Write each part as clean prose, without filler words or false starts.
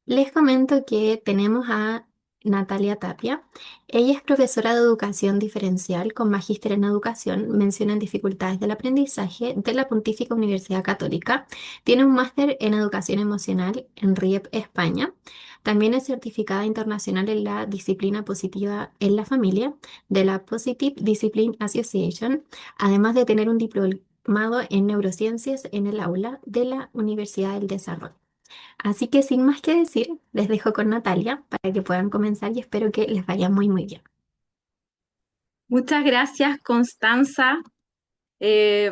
Les comento que tenemos a Natalia Tapia. Ella es profesora de educación diferencial con magíster en educación, menciona en dificultades del aprendizaje de la Pontífica Universidad Católica. Tiene un máster en educación emocional en RIEP España. También es certificada internacional en la disciplina positiva en la familia de la Positive Discipline Association, además de tener un diplomado en neurociencias en el aula de la Universidad del Desarrollo. Así que sin más que decir, les dejo con Natalia para que puedan comenzar y espero que les vaya muy muy bien. Muchas gracias, Constanza. Eh,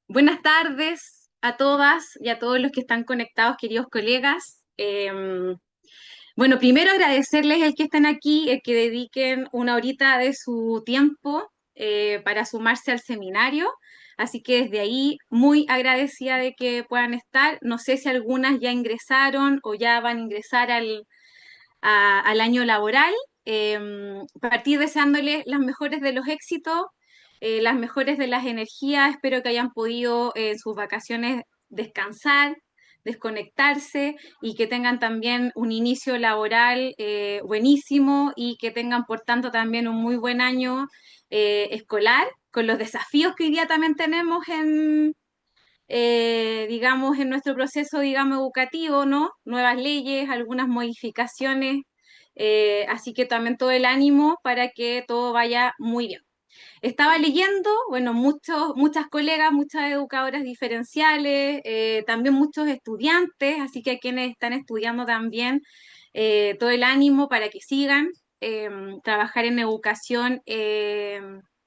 Buenas tardes a todas y a todos los que están conectados, queridos colegas. Bueno, primero agradecerles el que estén aquí, el que dediquen una horita de su tiempo para sumarse al seminario. Así que desde ahí, muy agradecida de que puedan estar. No sé si algunas ya ingresaron o ya van a ingresar al año laboral. Partir deseándoles las mejores de los éxitos, las mejores de las energías. Espero que hayan podido en sus vacaciones descansar, desconectarse y que tengan también un inicio laboral buenísimo y que tengan, por tanto, también un muy buen año escolar con los desafíos que hoy día también tenemos digamos, en nuestro proceso, digamos, educativo, ¿no? Nuevas leyes, algunas modificaciones, así que también todo el ánimo para que todo vaya muy bien. Estaba leyendo, bueno, muchas colegas, muchas educadoras diferenciales, también muchos estudiantes, así que a quienes están estudiando también, todo el ánimo para que sigan. eh, Trabajar en educación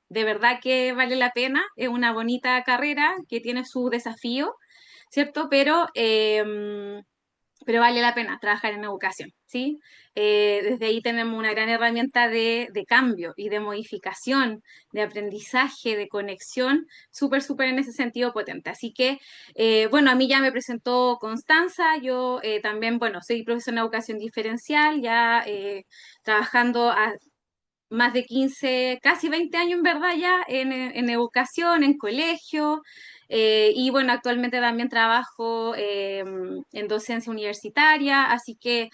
de verdad que vale la pena, es una bonita carrera que tiene su desafío, ¿cierto? Pero vale la pena trabajar en educación, ¿sí? Desde ahí tenemos una gran herramienta de cambio y de modificación, de aprendizaje, de conexión, súper, súper en ese sentido potente. Así que, bueno, a mí ya me presentó Constanza, yo también, bueno, soy profesora en educación diferencial, ya trabajando más de 15 casi 20 años en verdad ya en educación, en colegio, y bueno, actualmente también trabajo en docencia universitaria, así que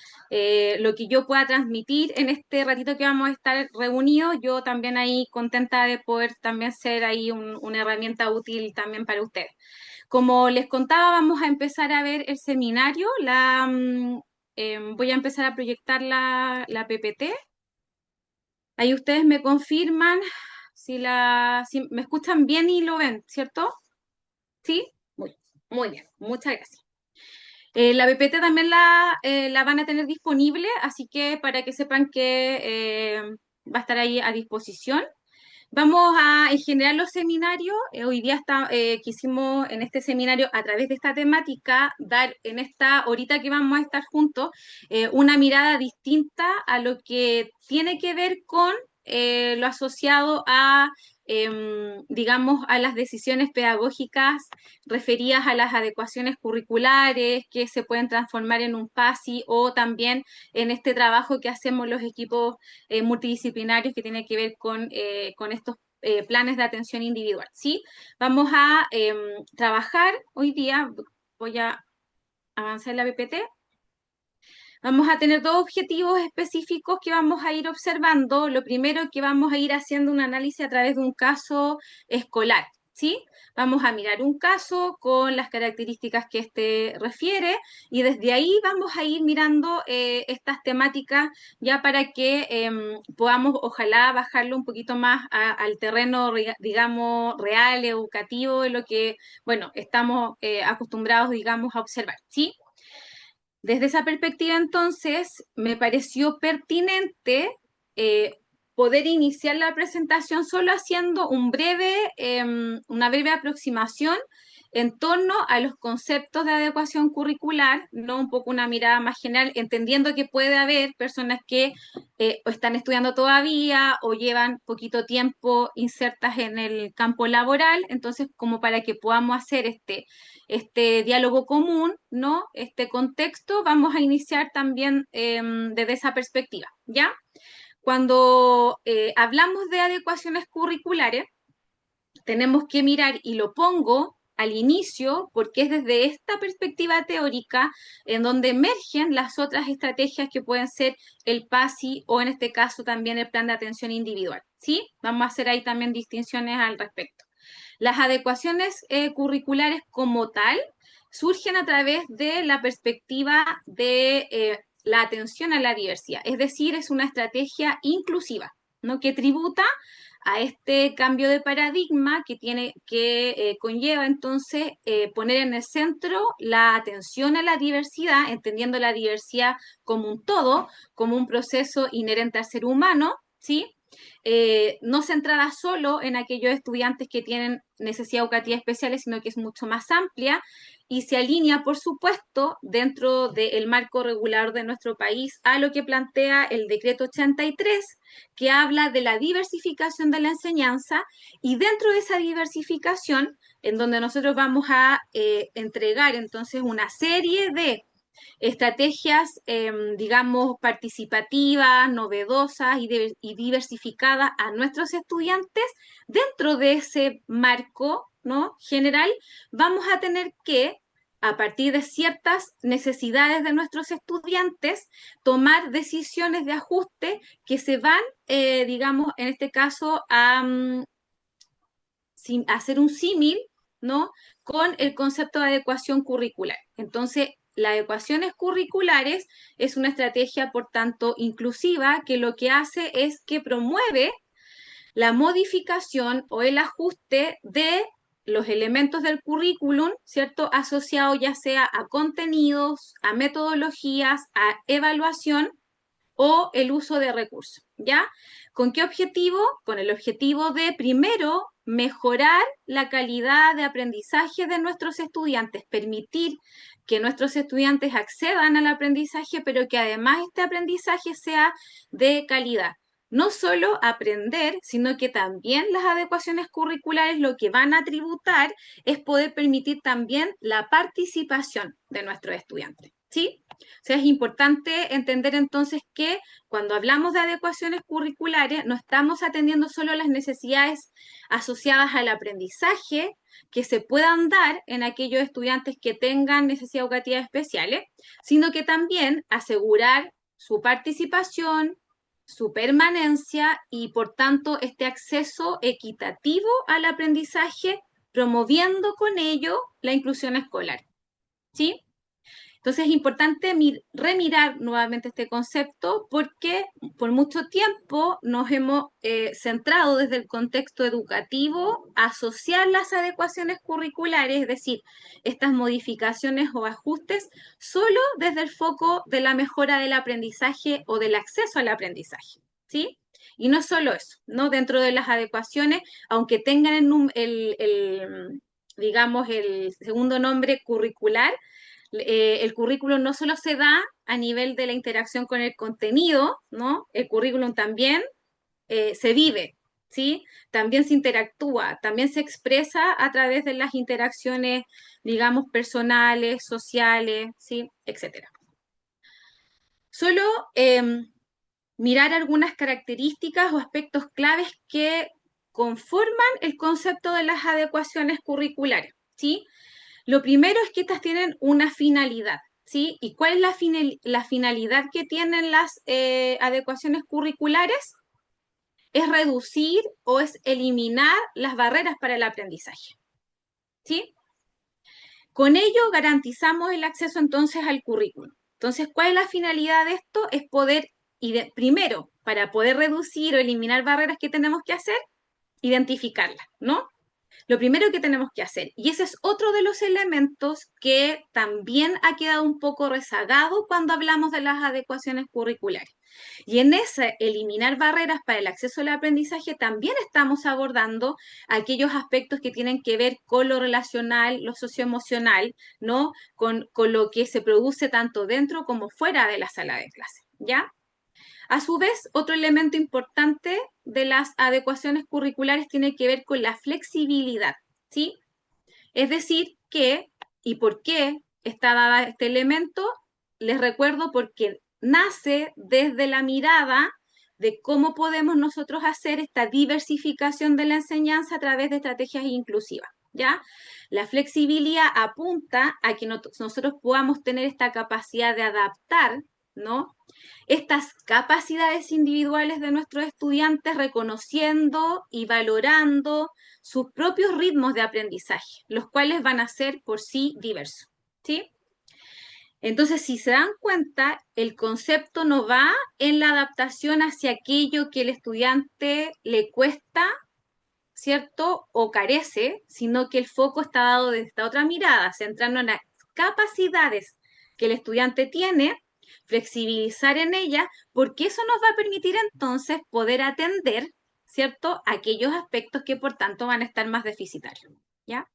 lo que yo pueda transmitir en este ratito que vamos a estar reunidos, yo también ahí contenta de poder también ser ahí una herramienta útil también para ustedes. Como les contaba, vamos a empezar a ver el seminario, voy a empezar a proyectar la PPT. Ahí ustedes me confirman si me escuchan bien y lo ven, ¿cierto? ¿Sí? Muy bien, muchas gracias. La PPT también la van a tener disponible, así que para que sepan que va a estar ahí a disposición. Vamos a, en general, los seminarios, hoy día quisimos en este seminario, a través de esta temática, dar en esta horita que vamos a estar juntos, una mirada distinta a lo que tiene que ver con lo asociado a, digamos, a las decisiones pedagógicas referidas a las adecuaciones curriculares que se pueden transformar en un PASI o también en este trabajo que hacemos los equipos multidisciplinarios que tiene que ver con estos planes de atención individual, ¿sí? Vamos a trabajar hoy día, voy a avanzar la PPT. Vamos a tener dos objetivos específicos que vamos a ir observando. Lo primero que vamos a ir haciendo un análisis a través de un caso escolar, ¿sí? Vamos a mirar un caso con las características que este refiere y desde ahí vamos a ir mirando estas temáticas ya para que podamos, ojalá, bajarlo un poquito más al terreno, digamos, real, educativo, de lo que, bueno, estamos acostumbrados, digamos, a observar, ¿sí? Desde esa perspectiva, entonces, me pareció pertinente eh, poder iniciar la presentación solo haciendo una breve aproximación en torno a los conceptos de adecuación curricular, no un poco una mirada más general, entendiendo que puede haber personas que o están estudiando todavía o llevan poquito tiempo insertas en el campo laboral, entonces como para que podamos hacer este diálogo común, ¿no? Este contexto, vamos a iniciar también desde esa perspectiva, ¿ya? Cuando hablamos de adecuaciones curriculares, tenemos que mirar, y lo pongo al inicio, porque es desde esta perspectiva teórica en donde emergen las otras estrategias que pueden ser el PASI o en este caso también el plan de atención individual, ¿sí? Vamos a hacer ahí también distinciones al respecto. Las adecuaciones curriculares como tal surgen a través de la perspectiva de la atención a la diversidad, es decir, es una estrategia inclusiva, ¿no? Que tributa a este cambio de paradigma que tiene que conlleva entonces poner en el centro la atención a la diversidad, entendiendo la diversidad como un todo, como un proceso inherente al ser humano, ¿sí? No centrada solo en aquellos estudiantes que tienen necesidades educativas especiales, sino que es mucho más amplia y se alinea, por supuesto, dentro del marco regular de nuestro país a lo que plantea el decreto 83, que habla de la diversificación de la enseñanza y dentro de esa diversificación, en donde nosotros vamos a entregar entonces una serie de estrategias, digamos, participativas, novedosas y diversificadas a nuestros estudiantes, dentro de ese marco, ¿no? General, vamos a tener que, a partir de ciertas necesidades de nuestros estudiantes, tomar decisiones de ajuste que se van, digamos, en este caso, hacer un símil, ¿no? Con el concepto de adecuación curricular. Entonces, las adecuaciones curriculares es una estrategia, por tanto, inclusiva, que lo que hace es que promueve la modificación o el ajuste de los elementos del currículum, ¿cierto? Asociado ya sea a contenidos, a metodologías, a evaluación o el uso de recursos, ¿ya? ¿Con qué objetivo? Con el objetivo de, primero, mejorar la calidad de aprendizaje de nuestros estudiantes, permitir que nuestros estudiantes accedan al aprendizaje, pero que además este aprendizaje sea de calidad. No solo aprender, sino que también las adecuaciones curriculares lo que van a tributar es poder permitir también la participación de nuestros estudiantes, ¿sí? O sea, es importante entender entonces que cuando hablamos de adecuaciones curriculares no estamos atendiendo solo las necesidades asociadas al aprendizaje que se puedan dar en aquellos estudiantes que tengan necesidades educativas especiales, sino que también asegurar su participación, su permanencia y por tanto este acceso equitativo al aprendizaje, promoviendo con ello la inclusión escolar. ¿Sí? Entonces es importante remirar nuevamente este concepto porque por mucho tiempo nos hemos centrado desde el contexto educativo a asociar las adecuaciones curriculares, es decir, estas modificaciones o ajustes, solo desde el foco de la mejora del aprendizaje o del acceso al aprendizaje, ¿sí? Y no solo eso, ¿no? Dentro de las adecuaciones, aunque tengan digamos, el segundo nombre curricular, el currículum no solo se da a nivel de la interacción con el contenido, ¿no? El currículum también se vive, ¿sí? También se interactúa, también se expresa a través de las interacciones, digamos, personales, sociales, ¿sí? Etcétera. Solo mirar algunas características o aspectos claves que conforman el concepto de las adecuaciones curriculares, ¿sí? Lo primero es que estas tienen una finalidad, ¿sí? ¿Y cuál es la finalidad que tienen las adecuaciones curriculares? Es reducir o es eliminar las barreras para el aprendizaje, ¿sí? Con ello garantizamos el acceso entonces al currículum. Entonces, ¿cuál es la finalidad de esto? Es poder, primero, para poder reducir o eliminar barreras que tenemos que hacer, identificarlas, ¿no? Lo primero que tenemos que hacer, y ese es otro de los elementos que también ha quedado un poco rezagado cuando hablamos de las adecuaciones curriculares. Y en ese eliminar barreras para el acceso al aprendizaje también estamos abordando aquellos aspectos que tienen que ver con lo relacional, lo socioemocional, ¿no? Con lo que se produce tanto dentro como fuera de la sala de clase, ¿ya? A su vez, otro elemento importante de las adecuaciones curriculares tiene que ver con la flexibilidad, ¿sí? Es decir, que, ¿y por qué está dada este elemento? Les recuerdo porque nace desde la mirada de cómo podemos nosotros hacer esta diversificación de la enseñanza a través de estrategias inclusivas, ¿ya? La flexibilidad apunta a que nosotros podamos tener esta capacidad de adaptar, ¿no? Estas capacidades individuales de nuestros estudiantes, reconociendo y valorando sus propios ritmos de aprendizaje, los cuales van a ser por sí diversos, ¿sí? Entonces, si se dan cuenta, el concepto no va en la adaptación hacia aquello que el estudiante le cuesta, ¿cierto? O carece, sino que el foco está dado desde esta otra mirada, centrando en las capacidades que el estudiante tiene, flexibilizar en ellas, porque eso nos va a permitir entonces poder atender, ¿cierto? Aquellos aspectos que por tanto van a estar más deficitarios, ¿ya?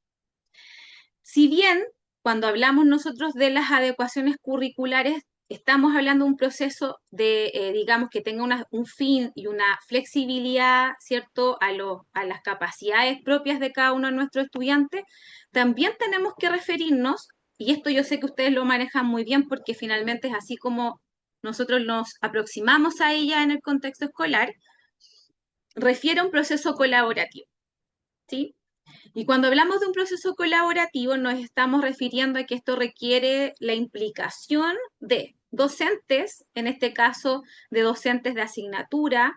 Si bien cuando hablamos nosotros de las adecuaciones curriculares, estamos hablando de un proceso de, digamos, que tenga un fin y una flexibilidad, ¿cierto?, a las capacidades propias de cada uno de nuestros estudiantes, también tenemos que referirnos, y esto yo sé que ustedes lo manejan muy bien porque finalmente es así como nosotros nos aproximamos a ella en el contexto escolar, refiere a un proceso colaborativo, ¿sí? Y cuando hablamos de un proceso colaborativo, nos estamos refiriendo a que esto requiere la implicación de docentes, en este caso de docentes de asignatura,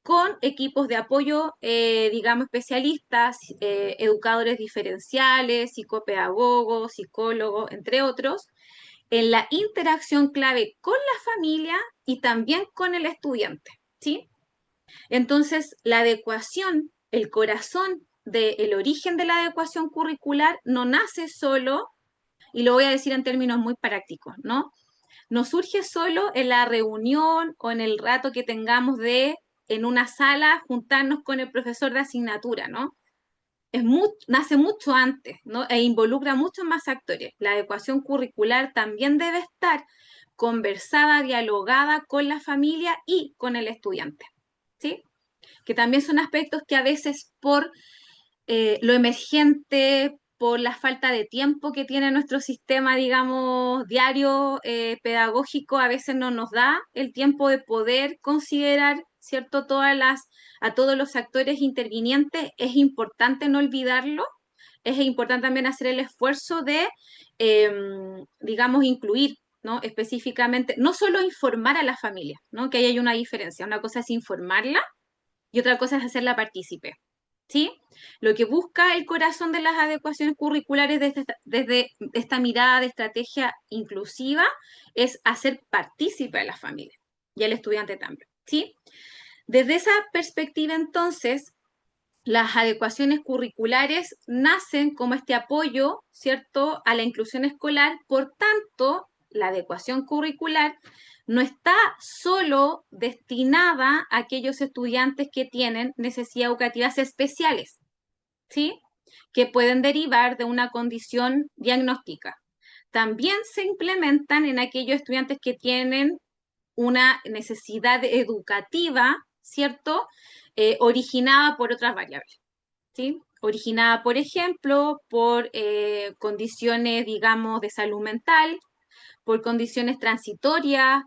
con equipos de apoyo, digamos, especialistas, educadores diferenciales, psicopedagogos, psicólogos, entre otros, en la interacción clave con la familia y también con el estudiante, ¿sí? Entonces, la adecuación, el corazón del origen de la adecuación curricular no nace solo, y lo voy a decir en términos muy prácticos, ¿no? No surge solo en la reunión o en el rato que tengamos de, en una sala, juntarnos con el profesor de asignatura, ¿no? Nace mucho antes, ¿no? E involucra muchos más actores. La adecuación curricular también debe estar conversada, dialogada con la familia y con el estudiante, ¿sí? Que también son aspectos que a veces por lo emergente, por la falta de tiempo que tiene nuestro sistema, digamos, diario pedagógico, a veces no nos da el tiempo de poder considerar, ¿cierto?, a todos los actores intervinientes. Es importante no olvidarlo, es importante también hacer el esfuerzo de, eh, digamos, incluir, ¿no? Específicamente, no solo informar a la familia, ¿no? Que ahí hay una diferencia. Una cosa es informarla y otra cosa es hacerla partícipe, ¿sí? Lo que busca el corazón de las adecuaciones curriculares desde esta mirada de estrategia inclusiva es hacer partícipe a la familia y al estudiante también, ¿sí? Desde esa perspectiva, entonces, las adecuaciones curriculares nacen como este apoyo, ¿cierto?, a la inclusión escolar. Por tanto, la adecuación curricular no está solo destinada a aquellos estudiantes que tienen necesidades educativas especiales, ¿sí?, que pueden derivar de una condición diagnóstica. También se implementan en aquellos estudiantes que tienen una necesidad educativa, ¿cierto?, originada por otras variables, ¿sí? Originada, por ejemplo, por condiciones, digamos, de salud mental, por condiciones transitorias,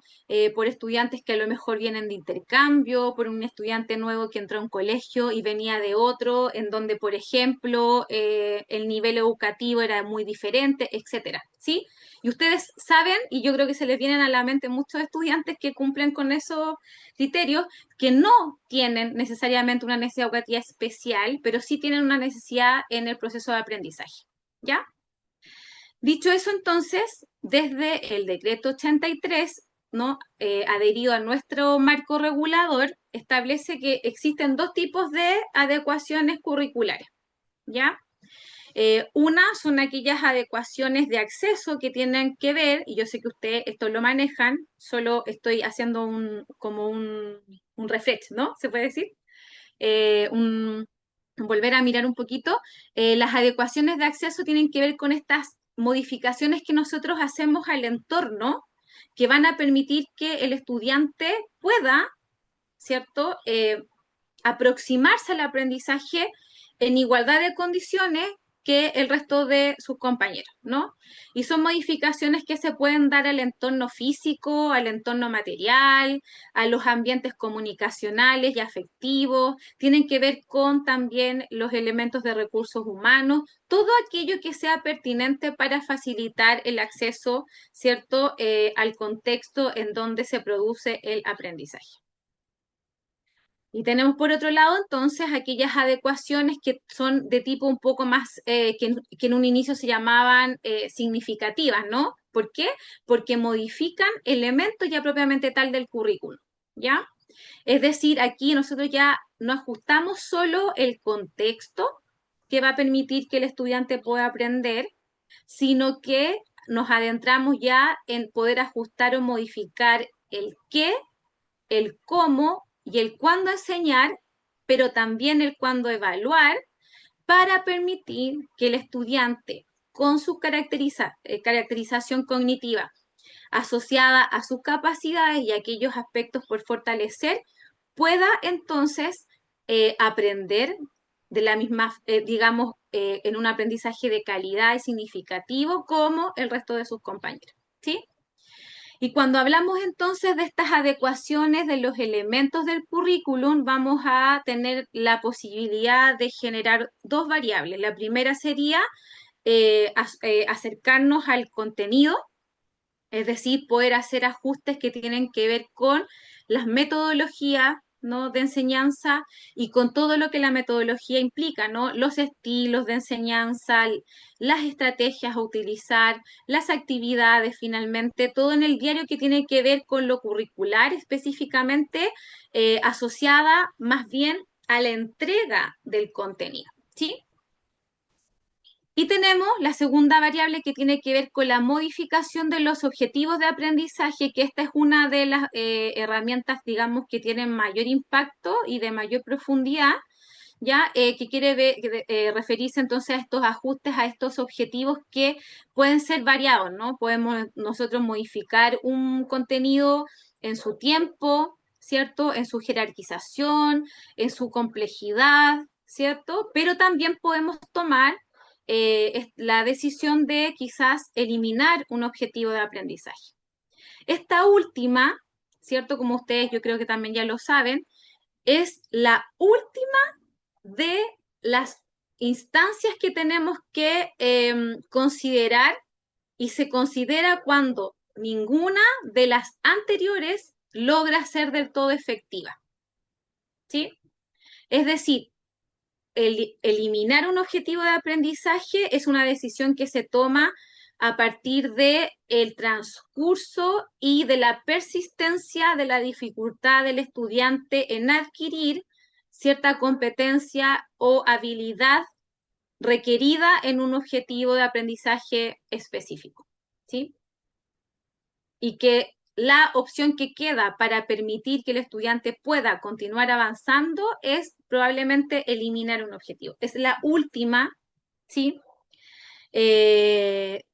por estudiantes que a lo mejor vienen de intercambio, por un estudiante nuevo que entró a un colegio y venía de otro, en donde, por ejemplo, el nivel educativo era muy diferente, etcétera, ¿sí? Y ustedes saben, y yo creo que se les vienen a la mente muchos estudiantes que cumplen con esos criterios, que no tienen necesariamente una necesidad educativa especial, pero sí tienen una necesidad en el proceso de aprendizaje, ¿ya? Dicho eso, entonces, desde el decreto 83, ¿no? Adherido a nuestro marco regulador, establece que existen dos tipos de adecuaciones curriculares, ¿ya? Una son aquellas adecuaciones de acceso que tienen que ver, y yo sé que ustedes esto lo manejan, solo estoy haciendo un refresh, ¿no? Se puede decir. Volver a mirar un poquito. Las adecuaciones de acceso tienen que ver con estas modificaciones que nosotros hacemos al entorno que van a permitir que el estudiante pueda, ¿cierto?, aproximarse al aprendizaje en igualdad de condiciones, que el resto de sus compañeros, ¿no? Y son modificaciones que se pueden dar al entorno físico, al entorno material, a los ambientes comunicacionales y afectivos, tienen que ver con también los elementos de recursos humanos, todo aquello que sea pertinente para facilitar el acceso, ¿cierto?, al contexto en donde se produce el aprendizaje. Y tenemos por otro lado entonces aquellas adecuaciones que son de tipo un poco más, que en un inicio se llamaban significativas, ¿no? ¿Por qué? Porque modifican elementos ya propiamente tal del currículum, ¿ya? Es decir, aquí nosotros ya no ajustamos solo el contexto que va a permitir que el estudiante pueda aprender, sino que nos adentramos ya en poder ajustar o modificar el qué, el cómo y el cuándo enseñar, pero también el cuándo evaluar para permitir que el estudiante, con su caracterización cognitiva asociada a sus capacidades y aquellos aspectos por fortalecer, pueda entonces aprender de la misma, digamos, en un aprendizaje de calidad y significativo como el resto de sus compañeros. ¿Sí? Y cuando hablamos entonces de estas adecuaciones de los elementos del currículum, vamos a tener la posibilidad de generar dos variables. La primera sería acercarnos al contenido, es decir, poder hacer ajustes que tienen que ver con las metodologías, ¿no?, de enseñanza y con todo lo que la metodología implica, ¿no? Los estilos de enseñanza, las estrategias a utilizar, las actividades finalmente, todo en el diario que tiene que ver con lo curricular específicamente, asociada más bien a la entrega del contenido, ¿sí? Y tenemos la segunda variable que tiene que ver con la modificación de los objetivos de aprendizaje, que esta es una de las herramientas, digamos, que tienen mayor impacto y de mayor profundidad, ¿ya? Que quiere referirse entonces a estos ajustes, a estos objetivos que pueden ser variados, ¿no? Podemos nosotros modificar un contenido en su tiempo, ¿cierto? En su jerarquización, en su complejidad, ¿cierto? Pero también podemos tomar la decisión de quizás eliminar un objetivo de aprendizaje. Esta última, ¿cierto? Como ustedes yo creo que también ya lo saben, es la última de las instancias que tenemos que considerar y se considera cuando ninguna de las anteriores logra ser del todo efectiva. ¿Sí? Es decir, eliminar un objetivo de aprendizaje es una decisión que se toma a partir de el transcurso y de la persistencia de la dificultad del estudiante en adquirir cierta competencia o habilidad requerida en un objetivo de aprendizaje específico, ¿sí? Y que la opción que queda para permitir que el estudiante pueda continuar avanzando es probablemente eliminar un objetivo. Es la última, ¿sí? Eh,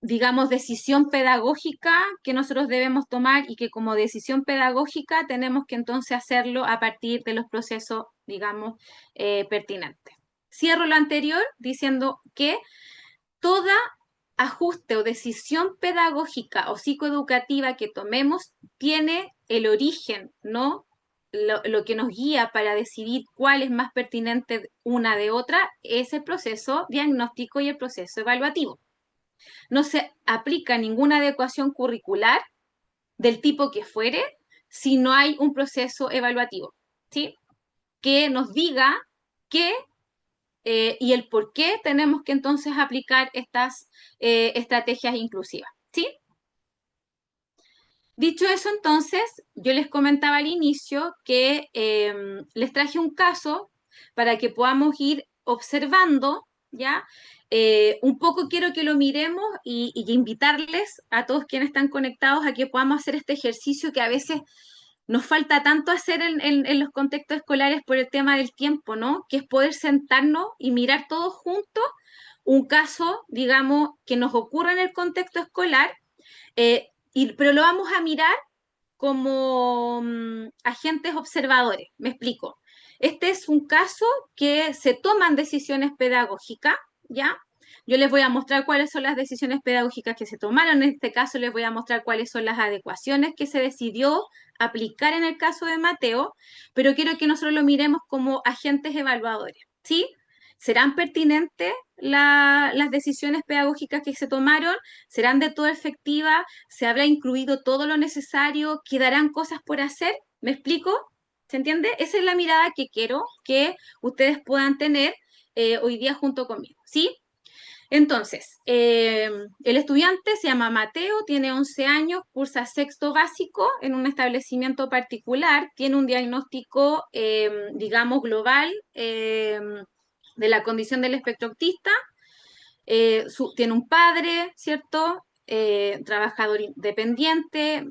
digamos, decisión pedagógica que nosotros debemos tomar y que como decisión pedagógica tenemos que entonces hacerlo a partir de los procesos, digamos, pertinentes. Cierro lo anterior diciendo que toda ajuste o decisión pedagógica o psicoeducativa que tomemos tiene el origen, ¿no? Lo que nos guía para decidir cuál es más pertinente una de otra es el proceso diagnóstico y el proceso evaluativo. No se aplica ninguna adecuación curricular del tipo que fuere si no hay un proceso evaluativo, ¿sí? Que nos diga qué y el por qué tenemos que entonces aplicar estas estrategias inclusivas, ¿sí? Dicho eso, entonces, yo les comentaba al inicio que les traje un caso para que podamos ir observando, ¿ya? Un poco quiero que lo miremos y invitarles a todos quienes están conectados a que podamos hacer este ejercicio que a veces nos falta tanto hacer en los contextos escolares por el tema del tiempo, ¿no? Que es poder sentarnos y mirar todos juntos un caso, digamos, que nos ocurra en el contexto escolar, pero lo vamos a mirar como agentes observadores. Me explico. Este es un caso que se toman decisiones pedagógicas, ¿ya? Yo les voy a mostrar cuáles son las decisiones pedagógicas que se tomaron. En este caso les voy a mostrar cuáles son las adecuaciones que se decidió aplicar en el caso de Mateo, pero quiero que nosotros lo miremos como agentes evaluadores, ¿sí? ¿Serán pertinentes las decisiones pedagógicas que se tomaron? ¿Serán de todo efectivas? ¿Se habrá incluido todo lo necesario? ¿Quedarán cosas por hacer? ¿Me explico? ¿Se entiende? Esa es la mirada que quiero que ustedes puedan tener hoy día junto conmigo, ¿sí? Entonces, el estudiante se llama Mateo, tiene 11 años, cursa sexto básico en un establecimiento particular, tiene un diagnóstico, digamos, global de la condición del espectro autista, tiene un padre, ¿cierto? Trabajador independiente,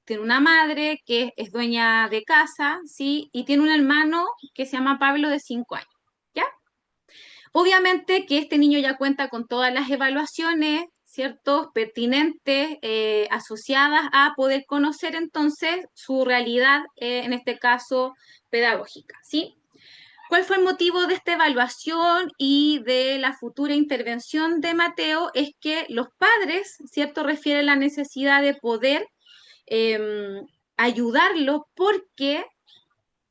tiene una madre que es dueña de casa, ¿sí? Y tiene un hermano que se llama Pablo de 5 años, ¿ya? Obviamente que este niño ya cuenta con todas las evaluaciones, ¿cierto? Pertinentes, asociadas a poder conocer entonces su realidad, en este caso pedagógica, ¿sí? ¿Cuál fue el motivo de esta evaluación y de la futura intervención de Mateo? Es que los padres, ¿cierto?, refieren la necesidad de poder eh, ayudarlo porque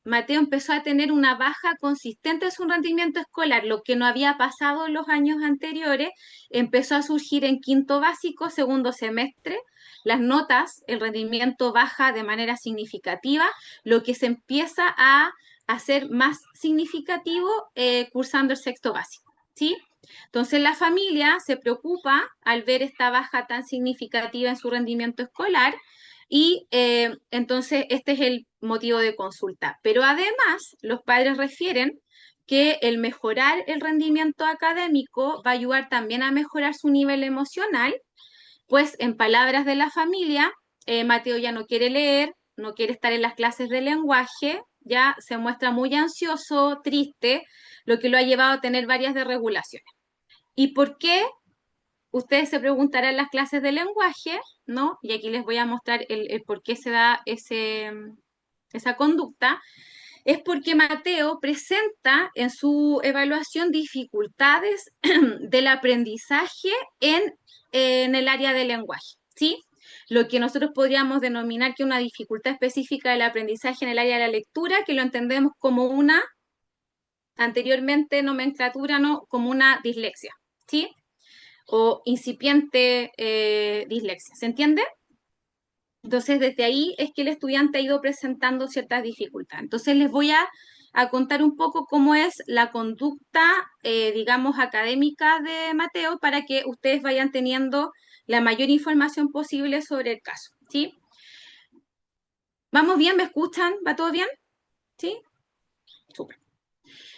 Mateo empezó a tener una baja consistente en su rendimiento escolar, lo que no había pasado en los años anteriores, empezó a surgir en quinto básico, segundo semestre, las notas, el rendimiento baja de manera significativa, lo que se empieza a hacer más significativo cursando el sexto básico, ¿sí? Entonces la familia se preocupa al ver esta baja tan significativa en su rendimiento escolar y entonces este es el motivo de consulta. Pero además, los padres refieren que el mejorar el rendimiento académico va a ayudar también a mejorar su nivel emocional, pues en palabras de la familia, Mateo ya no quiere leer, no quiere estar en las clases de lenguaje, ya se muestra muy ansioso, triste, lo que lo ha llevado a tener varias desregulaciones. ¿Y por qué? Ustedes se preguntarán en las clases de lenguaje, ¿no? Y aquí les voy a mostrar el por qué se da esa conducta. Es porque Mateo presenta en su evaluación dificultades del aprendizaje en el área del lenguaje, ¿sí? Lo que nosotros podríamos denominar que una dificultad específica del aprendizaje en el área de la lectura, que lo entendemos como una, anteriormente nomenclatura, ¿no? Como una dislexia, ¿sí? O incipiente dislexia. ¿Se entiende? Entonces, desde ahí es que el estudiante ha ido presentando ciertas dificultades. Entonces, les voy a contar un poco cómo es la conducta, digamos, académica de Mateo para que ustedes vayan teniendo la mayor información posible sobre el caso. ¿Sí? ¿Vamos bien? ¿Me escuchan? ¿Va todo bien? ¿Sí? Súper.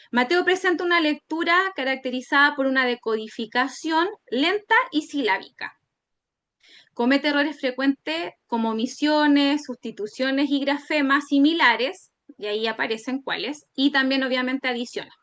Mateo presenta una lectura caracterizada por una decodificación lenta y silábica. Comete errores frecuentes como omisiones, sustituciones y grafemas similares, y ahí aparecen cuáles, y también obviamente adiciones.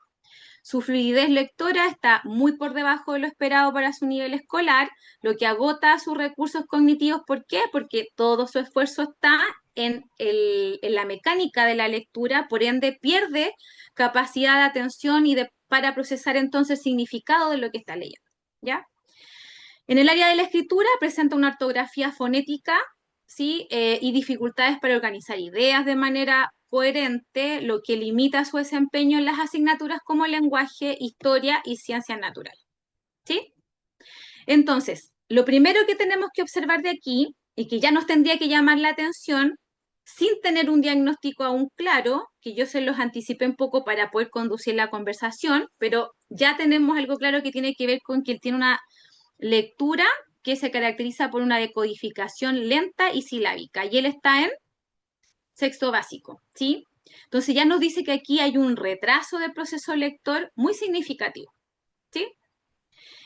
Su fluidez lectora está muy por debajo de lo esperado para su nivel escolar, lo que agota sus recursos cognitivos. ¿Por qué? Porque todo su esfuerzo está en la mecánica de la lectura, por ende pierde capacidad de atención para procesar entonces significado de lo que está leyendo. ¿Ya? En el área de la escritura presenta una ortografía fonética, ¿sí? Y dificultades para organizar ideas de manera coherente, lo que limita su desempeño en las asignaturas como lenguaje, historia y ciencias naturales, ¿sí? Entonces, lo primero que tenemos que observar de aquí, y que ya nos tendría que llamar la atención, sin tener un diagnóstico aún claro, que yo se los anticipé un poco para poder conducir la conversación, pero ya tenemos algo claro que tiene que ver con que él tiene una lectura que se caracteriza por una decodificación lenta y silábica, y él está en sexto básico, ¿sí? Entonces ya nos dice que aquí hay un retraso del proceso lector muy significativo, ¿sí?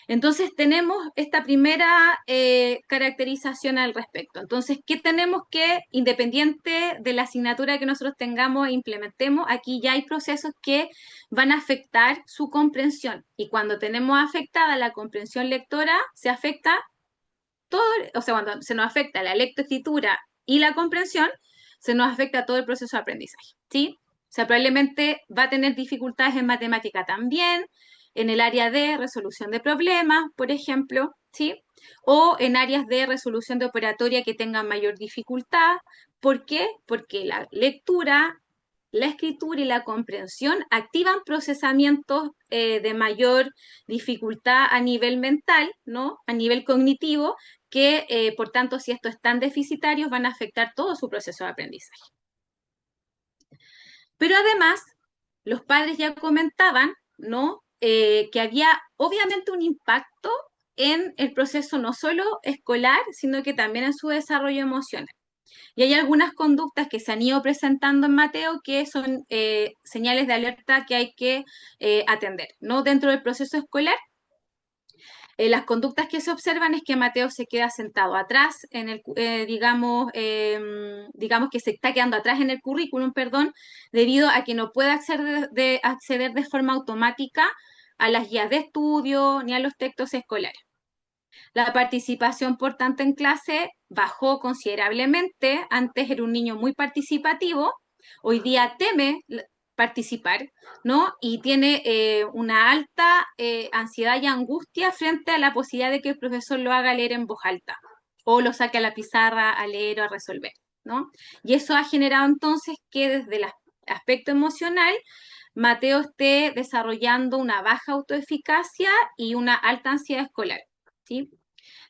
Entonces tenemos esta primera caracterización al respecto. Entonces, ¿qué tenemos que, independiente de la asignatura que nosotros tengamos e implementemos, aquí ya hay procesos que van a afectar su comprensión? Y cuando tenemos afectada la comprensión lectora, se afecta todo, o sea, cuando se nos afecta la lectoescritura y la comprensión, se nos afecta todo el proceso de aprendizaje, ¿sí? O sea, probablemente va a tener dificultades en matemática también, en el área de resolución de problemas, por ejemplo, ¿sí? O en áreas de resolución de operatoria que tengan mayor dificultad. ¿Por qué? Porque la lectura, la escritura y la comprensión activan procesamientos de mayor dificultad a nivel mental, ¿no? A nivel cognitivo, que por tanto, si estos están deficitarios, van a afectar todo su proceso de aprendizaje. Pero además, los padres ya comentaban, ¿no? Que había obviamente un impacto en el proceso no solo escolar, sino que también en su desarrollo emocional. Y hay algunas conductas que se han ido presentando en Mateo que son señales de alerta que hay que atender, ¿no? Dentro del proceso escolar, las conductas que se observan es que Mateo se queda sentado atrás en el, digamos que se está quedando atrás en el currículum, perdón, debido a que no puede acceder de forma automática a las guías de estudio ni a los textos escolares. La participación, por tanto, en clase bajó considerablemente. Antes era un niño muy participativo, hoy día teme participar, ¿no? Y tiene una alta ansiedad y angustia frente a la posibilidad de que el profesor lo haga leer en voz alta o lo saque a la pizarra a leer o a resolver, ¿no? Y eso ha generado entonces que desde el aspecto emocional Mateo esté desarrollando una baja autoeficacia y una alta ansiedad escolar, ¿sí?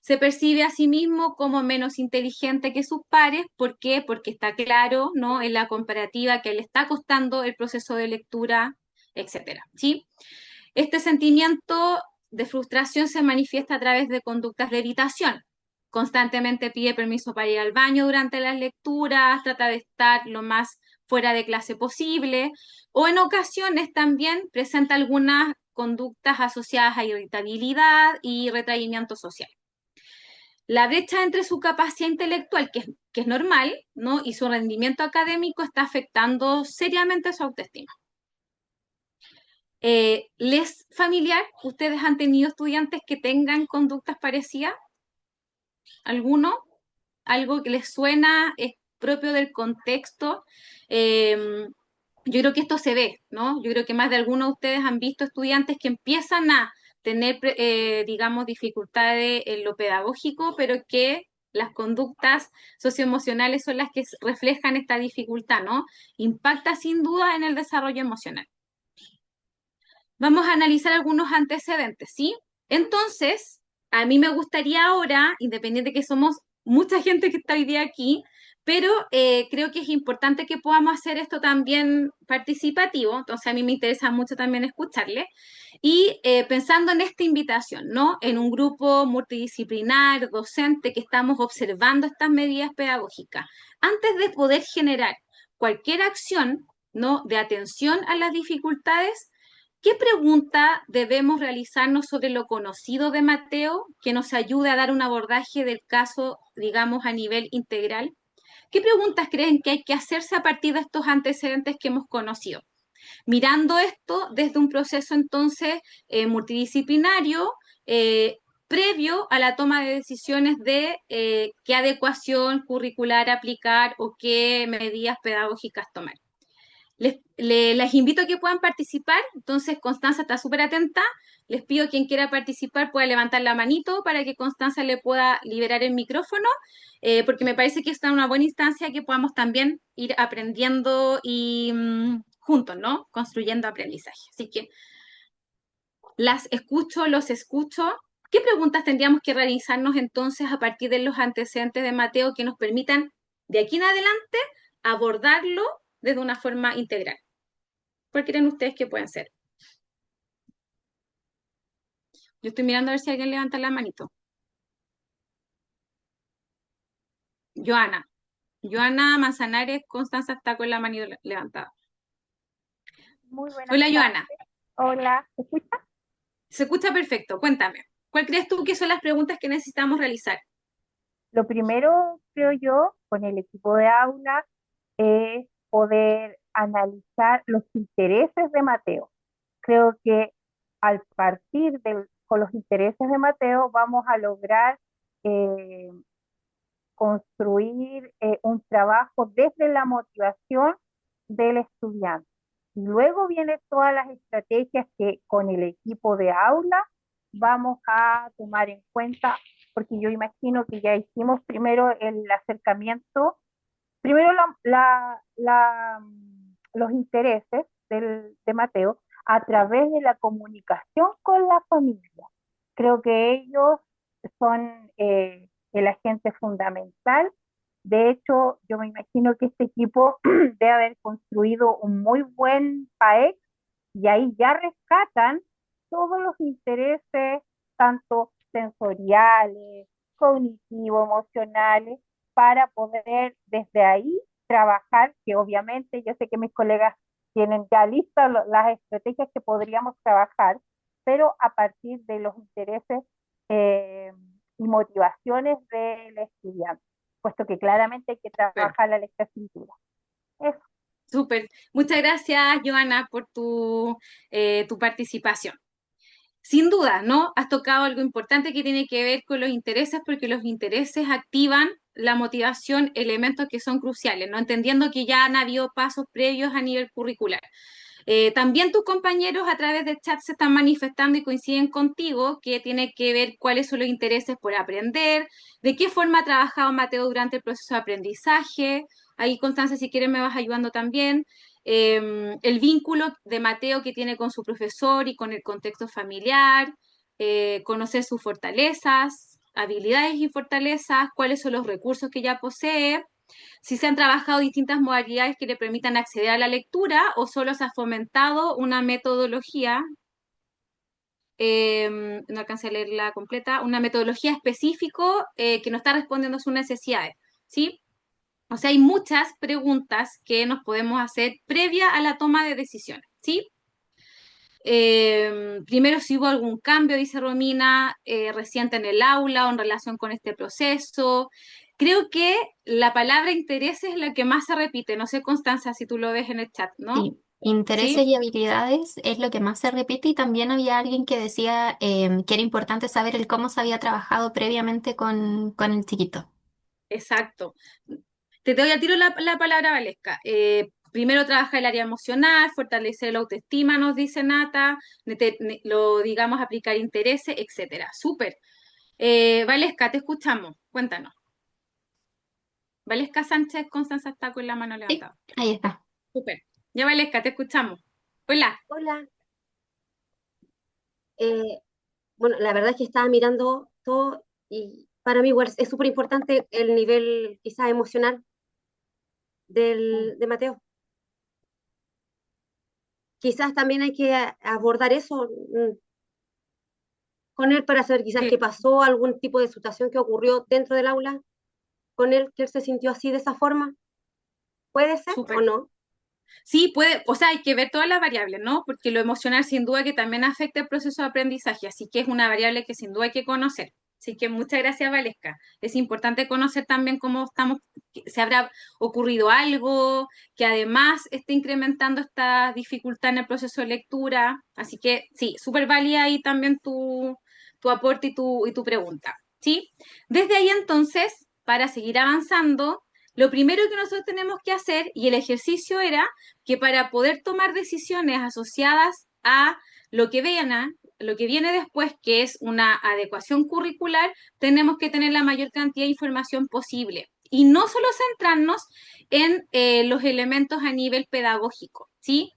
Se percibe a sí mismo como menos inteligente que sus pares. ¿Por qué? Porque está claro, ¿no? En la comparativa que le está costando el proceso de lectura, etcétera, ¿sí? Este sentimiento de frustración se manifiesta a través de conductas de evitación. Constantemente pide permiso para ir al baño durante las lecturas, trata de estar lo más fuera de clase posible, o en ocasiones también presenta algunas conductas asociadas a irritabilidad y retraimiento social. La brecha entre su capacidad intelectual, que es normal, ¿no? Y su rendimiento académico está afectando seriamente su autoestima. ¿Les familiar? ¿Ustedes han tenido estudiantes que tengan conductas parecidas? ¿Alguno? ¿Algo que les suena? ¿Es propio del contexto? Eh, yo creo que esto se ve, ¿no? Yo creo que más de algunos de ustedes han visto estudiantes que empiezan a tener, digamos, dificultades en lo pedagógico, pero que las conductas socioemocionales son las que reflejan esta dificultad, ¿no? Impacta sin duda en el desarrollo emocional. Vamos a analizar algunos antecedentes, ¿sí? Entonces, a mí me gustaría ahora, independiente que somos mucha gente que está hoy día aquí, pero creo que es importante que podamos hacer esto también participativo, entonces a mí me interesa mucho también escucharle, y pensando en esta invitación, ¿no? En un grupo multidisciplinar, docente, que estamos observando estas medidas pedagógicas, antes de poder generar cualquier acción, ¿no? De atención a las dificultades. ¿Qué pregunta debemos realizarnos sobre lo conocido de Mateo que nos ayude a dar un abordaje del caso, digamos, a nivel integral? ¿Qué preguntas creen que hay que hacerse a partir de estos antecedentes que hemos conocido? Mirando esto desde un proceso entonces multidisciplinario, previo a la toma de decisiones de qué adecuación curricular aplicar o qué medidas pedagógicas tomar. Les invito a que puedan participar, entonces Constanza está súper atenta, les pido quien quiera participar pueda levantar la manito para que Constanza le pueda liberar el micrófono, porque me parece que está en una buena instancia que podamos también ir aprendiendo y juntos, ¿no? Construyendo aprendizaje. Así que las escucho, los escucho. ¿Qué preguntas tendríamos que realizarnos entonces a partir de los antecedentes de Mateo que nos permitan de aquí en adelante abordarlo desde una forma integral? ¿Cuál creen ustedes que pueden ser? Yo estoy mirando a ver si alguien levanta la manito. Joana. Joana Manzanares, Constanza está con la manito levantada. Muy buenas Hola, tardes. Joana. Hola, ¿me escucha? Se escucha perfecto. Cuéntame. ¿Cuál crees tú que son las preguntas que necesitamos realizar? Lo primero, creo yo, con el equipo de aula es poder analizar los intereses de Mateo. Creo que al partir con los intereses de Mateo vamos a lograr eh, construir un trabajo desde la motivación del estudiante. Y luego vienen todas las estrategias que con el equipo de aula vamos a tomar en cuenta, porque yo imagino que ya hicimos primero el acercamiento, primero los intereses de Mateo a través de la comunicación con la familia. Creo que ellos son el agente fundamental. De hecho, yo me imagino que este equipo debe haber construido un muy buen PAEX y ahí ya rescatan todos los intereses, tanto sensoriales, cognitivos, emocionales, para poder desde ahí trabajar, que obviamente yo sé que mis colegas tienen ya listas las estrategias que podríamos trabajar, pero a partir de los intereses eh, y motivaciones del estudiante, puesto que claramente hay que Súper, trabajar la lectoescritura. Eso. súper. Muchas gracias, Joana, por tu participación. Sin duda, ¿no? Has tocado algo importante que tiene que ver con los intereses, porque los intereses activan la motivación, elementos que son cruciales, ¿no? Entendiendo que ya han habido pasos previos a nivel curricular. También tus compañeros a través del chat se están manifestando y coinciden contigo que tiene que ver cuáles son los intereses por aprender, de qué forma ha trabajado Mateo durante el proceso de aprendizaje. Ahí, Constanza, si quieres me vas ayudando también. El vínculo de Mateo que tiene con su profesor y con el contexto familiar, conocer sus fortalezas, habilidades y fortalezas, cuáles son los recursos que ya posee, si se han trabajado distintas modalidades que le permitan acceder a la lectura o solo se ha fomentado una metodología, no alcancé a leerla completa, una metodología específica que no está respondiendo a sus necesidades, ¿sí? O sea, hay muchas preguntas que nos podemos hacer previa a la toma de decisiones, ¿sí? Primero, si hubo algún cambio, dice Romina, reciente en el aula o en relación con este proceso. Creo que la palabra interés es la que más se repite. No sé, Constanza, si tú lo ves en el chat, ¿no? Sí, intereses Sí, y habilidades es lo que más se repite y también había alguien que decía que era importante saber el cómo se había trabajado previamente con el chiquito. exacto. Te doy al tiro la palabra, Valesca. Primero trabaja el área emocional, fortalecer la autoestima, nos dice Nata, lo digamos, aplicar intereses, etcétera. Súper. Valesca, te escuchamos. Cuéntanos. Valesca Sánchez, Constanza está con la mano Sí, levantada. ahí está. Súper. Ya, Valesca, te escuchamos. Hola. Hola, eh, bueno, la verdad es que estaba mirando todo y para mí igual es súper importante el nivel quizás emocional de Mateo. Quizás también hay que abordar eso con él para saber quizás Sí, qué pasó, algún tipo de situación que ocurrió dentro del aula con él, que él se sintió así de esa forma. ¿Puede ser o súper. no? Sí, puede, o sea, hay que ver todas las variables, ¿no? Porque lo emocional sin duda que también afecta el proceso de aprendizaje, así que es una variable que sin duda hay que conocer. Así que muchas gracias, Valesca. Es importante conocer también cómo estamos, que se habrá ocurrido algo que además esté incrementando esta dificultad en el proceso de lectura. Así que sí, súper válida ahí también tu aporte y tu pregunta. ¿Sí? Desde ahí entonces, para seguir avanzando, lo primero que nosotros tenemos que hacer, y el ejercicio era que para poder tomar decisiones asociadas a lo que lo que viene después, que es una adecuación curricular, tenemos que tener la mayor cantidad de información posible. Y no solo centrarnos en los elementos a nivel pedagógico, ¿sí?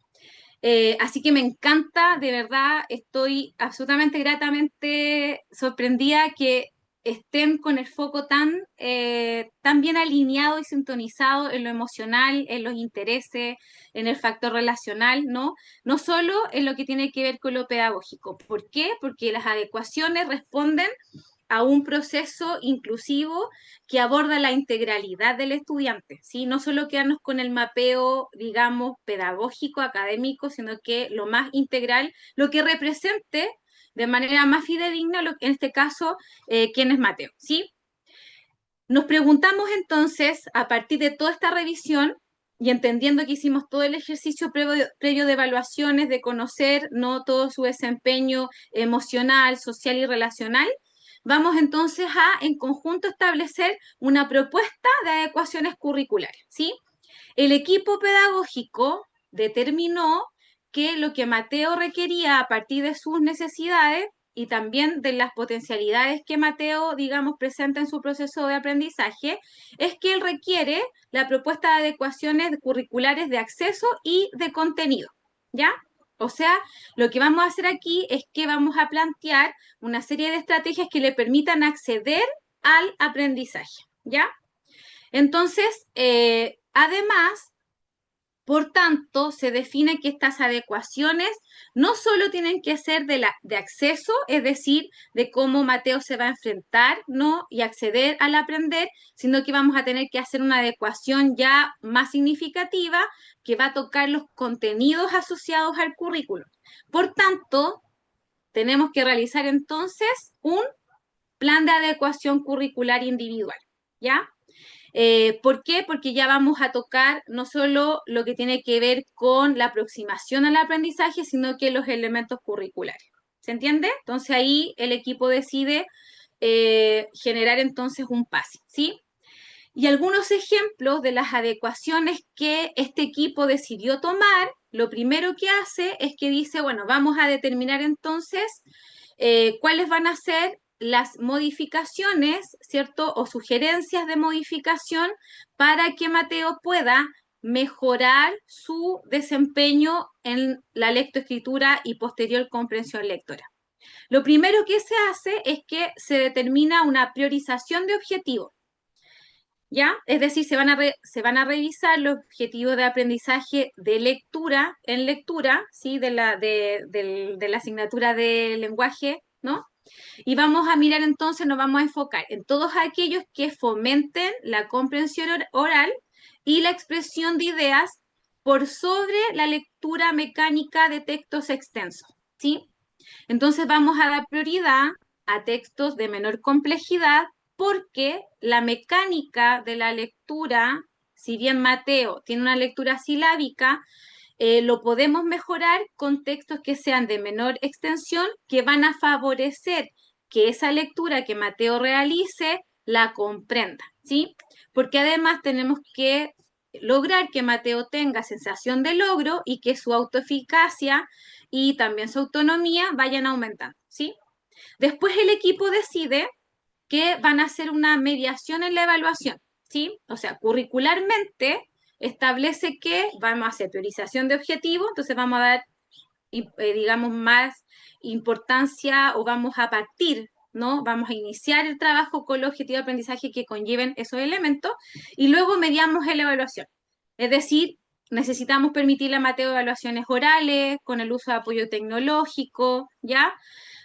Así que me encanta, de verdad, estoy absolutamente gratamente sorprendida que estén con el foco tan bien alineado y sintonizado en lo emocional, en los intereses, en el factor relacional, ¿no? No solo en lo que tiene que ver con lo pedagógico. ¿Por qué? Porque las adecuaciones responden a un proceso inclusivo que aborda la integralidad del estudiante, ¿sí? No solo quedarnos con el mapeo, digamos, pedagógico, académico, sino que lo más integral, lo que represente de manera más fidedigna, en este caso, quién es Mateo, ¿sí? Nos preguntamos entonces, a partir de toda esta revisión, y entendiendo que hicimos todo el ejercicio previo de evaluaciones, de conocer no todo su desempeño emocional, social y relacional, vamos entonces a, en conjunto, establecer una propuesta de adecuaciones curriculares, ¿sí? El equipo pedagógico determinó que lo que Mateo requería a partir de sus necesidades y también de las potencialidades que Mateo, digamos, presenta en su proceso de aprendizaje, es que él requiere la propuesta de adecuaciones curriculares de acceso y de contenido, ¿ya? O sea, lo que vamos a hacer aquí es que vamos a plantear una serie de estrategias que le permitan acceder al aprendizaje, ¿ya? Entonces, además, por tanto, se define que estas adecuaciones no solo tienen que ser de acceso, es decir, de cómo Mateo se va a enfrentar, ¿no? Y acceder al aprender, sino que vamos a tener que hacer una adecuación ya más significativa que va a tocar los contenidos asociados al currículo. Por tanto, tenemos que realizar entonces un plan de adecuación curricular individual, ¿ya? ¿Por qué? Porque ya vamos a tocar no solo lo que tiene que ver con la aproximación al aprendizaje, sino que los elementos curriculares. ¿Se entiende? Entonces ahí el equipo decide generar entonces un PASI, ¿sí? Y algunos ejemplos de las adecuaciones que este equipo decidió tomar, lo primero que hace es que dice, bueno, vamos a determinar entonces cuáles van a ser las modificaciones, ¿cierto? O sugerencias de modificación para que Mateo pueda mejorar su desempeño en la lectoescritura y posterior comprensión lectora. Lo primero que se hace es que se determina una priorización de objetivos. ¿Ya? Es decir, se van a revisar los objetivos de aprendizaje de lectura en lectura, ¿sí? De la asignatura de lenguaje, ¿no? Y vamos a mirar entonces, nos vamos a enfocar en todos aquellos que fomenten la comprensión oral y la expresión de ideas por sobre la lectura mecánica de textos extensos, ¿sí? Entonces vamos a dar prioridad a textos de menor complejidad porque la mecánica de la lectura, si bien Mateo tiene una lectura silábica, lo podemos mejorar con textos que sean de menor extensión, que van a favorecer que esa lectura que Mateo realice la comprenda, ¿sí? Porque además tenemos que lograr que Mateo tenga sensación de logro y que su autoeficacia y también su autonomía vayan aumentando, ¿sí? Después el equipo decide que van a hacer una mediación en la evaluación, ¿sí? O sea, curricularmente establece que vamos a hacer priorización de objetivos, entonces vamos a dar, digamos, más importancia o vamos a partir, ¿no? Vamos a iniciar el trabajo con los objetivos de aprendizaje que conlleven esos elementos y luego mediamos en la evaluación. Es decir, necesitamos permitirle a Mateo evaluaciones orales con el uso de apoyo tecnológico, ¿ya?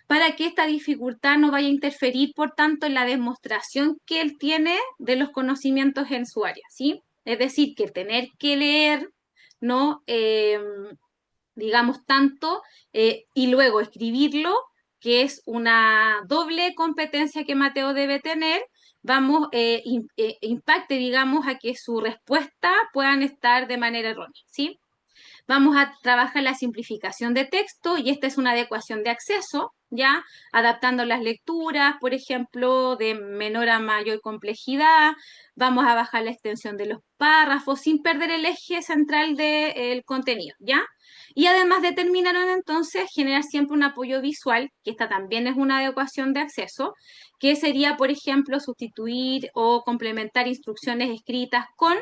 Para que esta dificultad no vaya a interferir, por tanto, en la demostración que él tiene de los conocimientos en su área, ¿sí? Es decir, que tener que leer, ¿no? Digamos, tanto, y luego escribirlo, que es una doble competencia que Mateo debe tener, vamos, impacte, digamos, a que su respuesta puedan estar de manera errónea, ¿sí? Vamos a trabajar la simplificación de texto y esta es una adecuación de acceso, ¿ya? Adaptando las lecturas, por ejemplo, de menor a mayor complejidad. Vamos a bajar la extensión de los párrafos sin perder el eje central del contenido, ¿ya? Y además determinaron entonces generar siempre un apoyo visual, que esta también es una adecuación de acceso, que sería, por ejemplo, sustituir o complementar instrucciones escritas con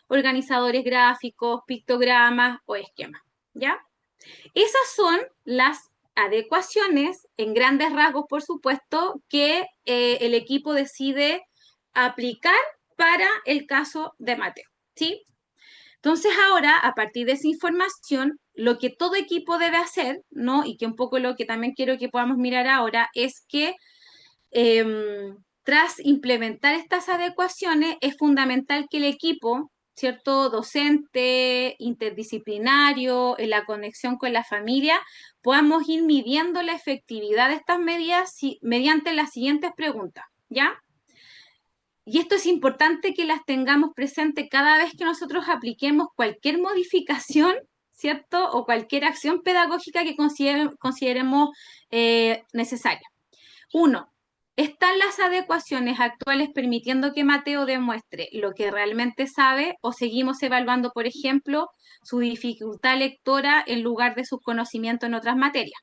organizadores gráficos, pictogramas o esquemas, ¿ya? Esas son las adecuaciones, en grandes rasgos, por supuesto, que el equipo decide aplicar para el caso de Mateo, ¿sí? Entonces ahora, a partir de esa información, lo que todo equipo debe hacer, ¿no? Y que un poco lo que también quiero que podamos mirar ahora es que tras implementar estas adecuaciones, es fundamental que el equipo, ¿cierto? Docente, interdisciplinario, en la conexión con la familia, podamos ir midiendo la efectividad de estas medidas mediante las siguientes preguntas, ¿ya? Y esto es importante que las tengamos presentes cada vez que nosotros apliquemos cualquier modificación, ¿cierto? O cualquier acción pedagógica que consideremos necesaria. Uno, ¿Están las adecuaciones actuales permitiendo que Mateo demuestre lo que realmente sabe o seguimos evaluando, por ejemplo, su dificultad lectora en lugar de sus conocimientos en otras materias?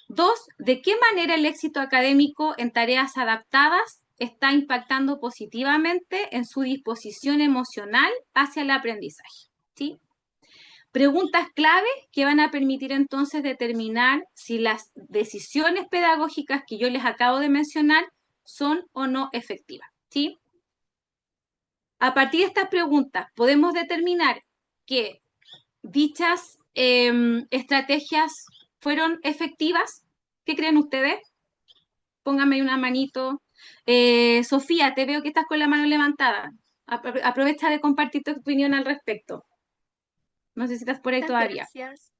Dos, ¿de qué manera el éxito académico en tareas adaptadas está impactando positivamente en su disposición emocional hacia el aprendizaje? ¿Sí? Preguntas clave que van a permitir entonces determinar si las decisiones pedagógicas que yo les acabo de mencionar son o no efectivas. ¿Sí? A partir de estas preguntas podemos determinar que dichas estrategias fueron efectivas. ¿Qué creen ustedes? Póngame una manito. Sofía, te veo que estás con la mano levantada. Aprovecha de compartir tu opinión al respecto. No sé si estás por ahí Muchas todavía. gracias.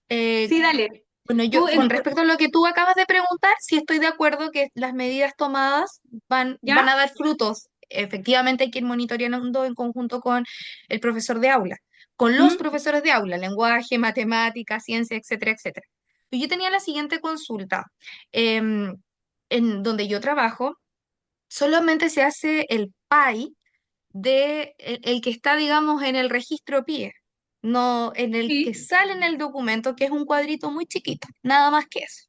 Eh, Sí, dale. bueno, Tú, con respecto a lo que tú acabas de preguntar, sí estoy de acuerdo que las medidas tomadas van ¿ya? a dar frutos. Efectivamente hay que ir monitoreando en conjunto con el profesor de aula, con los ¿Mm? profesores de aula, lenguaje, matemática, ciencia, etcétera, etcétera. Y yo tenía la siguiente consulta. Em, en donde yo trabajo, solamente se hace el PAI de el que está, digamos, en el registro PIE, no en el que Sí, sale en el documento, que es un cuadrito muy chiquito, nada más que eso.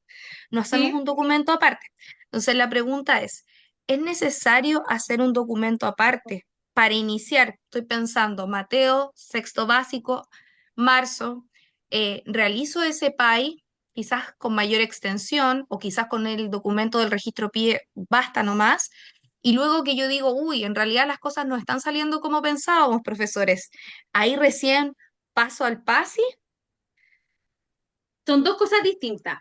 No hacemos sí. un documento aparte. Entonces la pregunta ¿es necesario hacer un documento aparte para iniciar? Estoy pensando, Mateo, sexto básico, marzo, realizo ese PAI. Quizás con mayor extensión o quizás con el documento del registro PIE basta nomás, y luego que yo digo, uy, en realidad las cosas no están saliendo como pensábamos, profesores. Ahí recién paso al PASI. Son dos cosas distintas.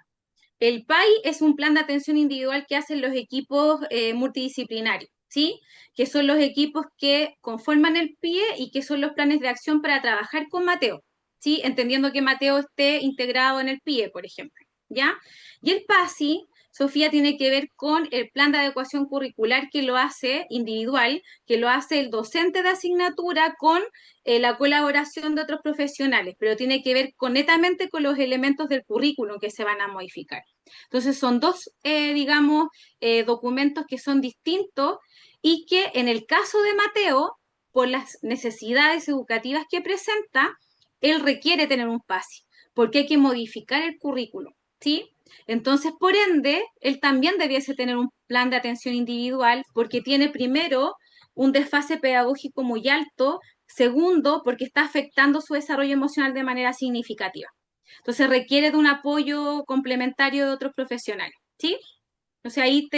El PAI es un plan de atención individual que hacen los equipos multidisciplinarios, ¿sí? Que son los equipos que conforman el PIE y que son los planes de acción para trabajar con Mateo, ¿sí? Entendiendo que Mateo esté integrado en el PIE, por ejemplo, ¿ya? Y el PASI, Sofía, tiene que ver con el plan de adecuación curricular que lo hace individual, que lo hace el docente de asignatura con la colaboración de otros profesionales, pero tiene que ver netamente con los elementos del currículum que se van a modificar. Entonces son dos, digamos, documentos que son distintos y que en el caso de Mateo, por las necesidades educativas que presenta, él requiere tener un PASI, porque hay que modificar el currículum, ¿sí? Entonces, por ende, él también debiese tener un plan de atención individual, porque tiene primero un desfase pedagógico muy alto, segundo, porque está afectando su desarrollo emocional de manera significativa. Entonces requiere de un apoyo complementario de otros profesionales, ¿sí? O sea, ahí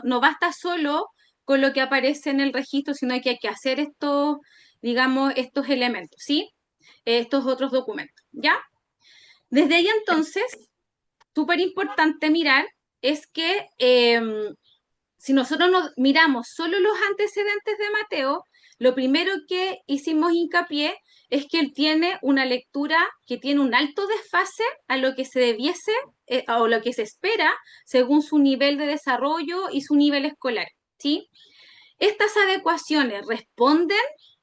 no basta solo con lo que aparece en el registro, sino que hay que hacer estos, digamos, estos elementos, ¿sí? Estos otros documentos, ¿ya? Desde ahí entonces, súper importante mirar es que si nosotros nos miramos solo los antecedentes de Mateo, lo primero que hicimos hincapié es que él tiene una lectura que tiene un alto desfase a lo que se debiese o lo que se espera según su nivel de desarrollo y su nivel escolar, ¿sí? Estas adecuaciones responden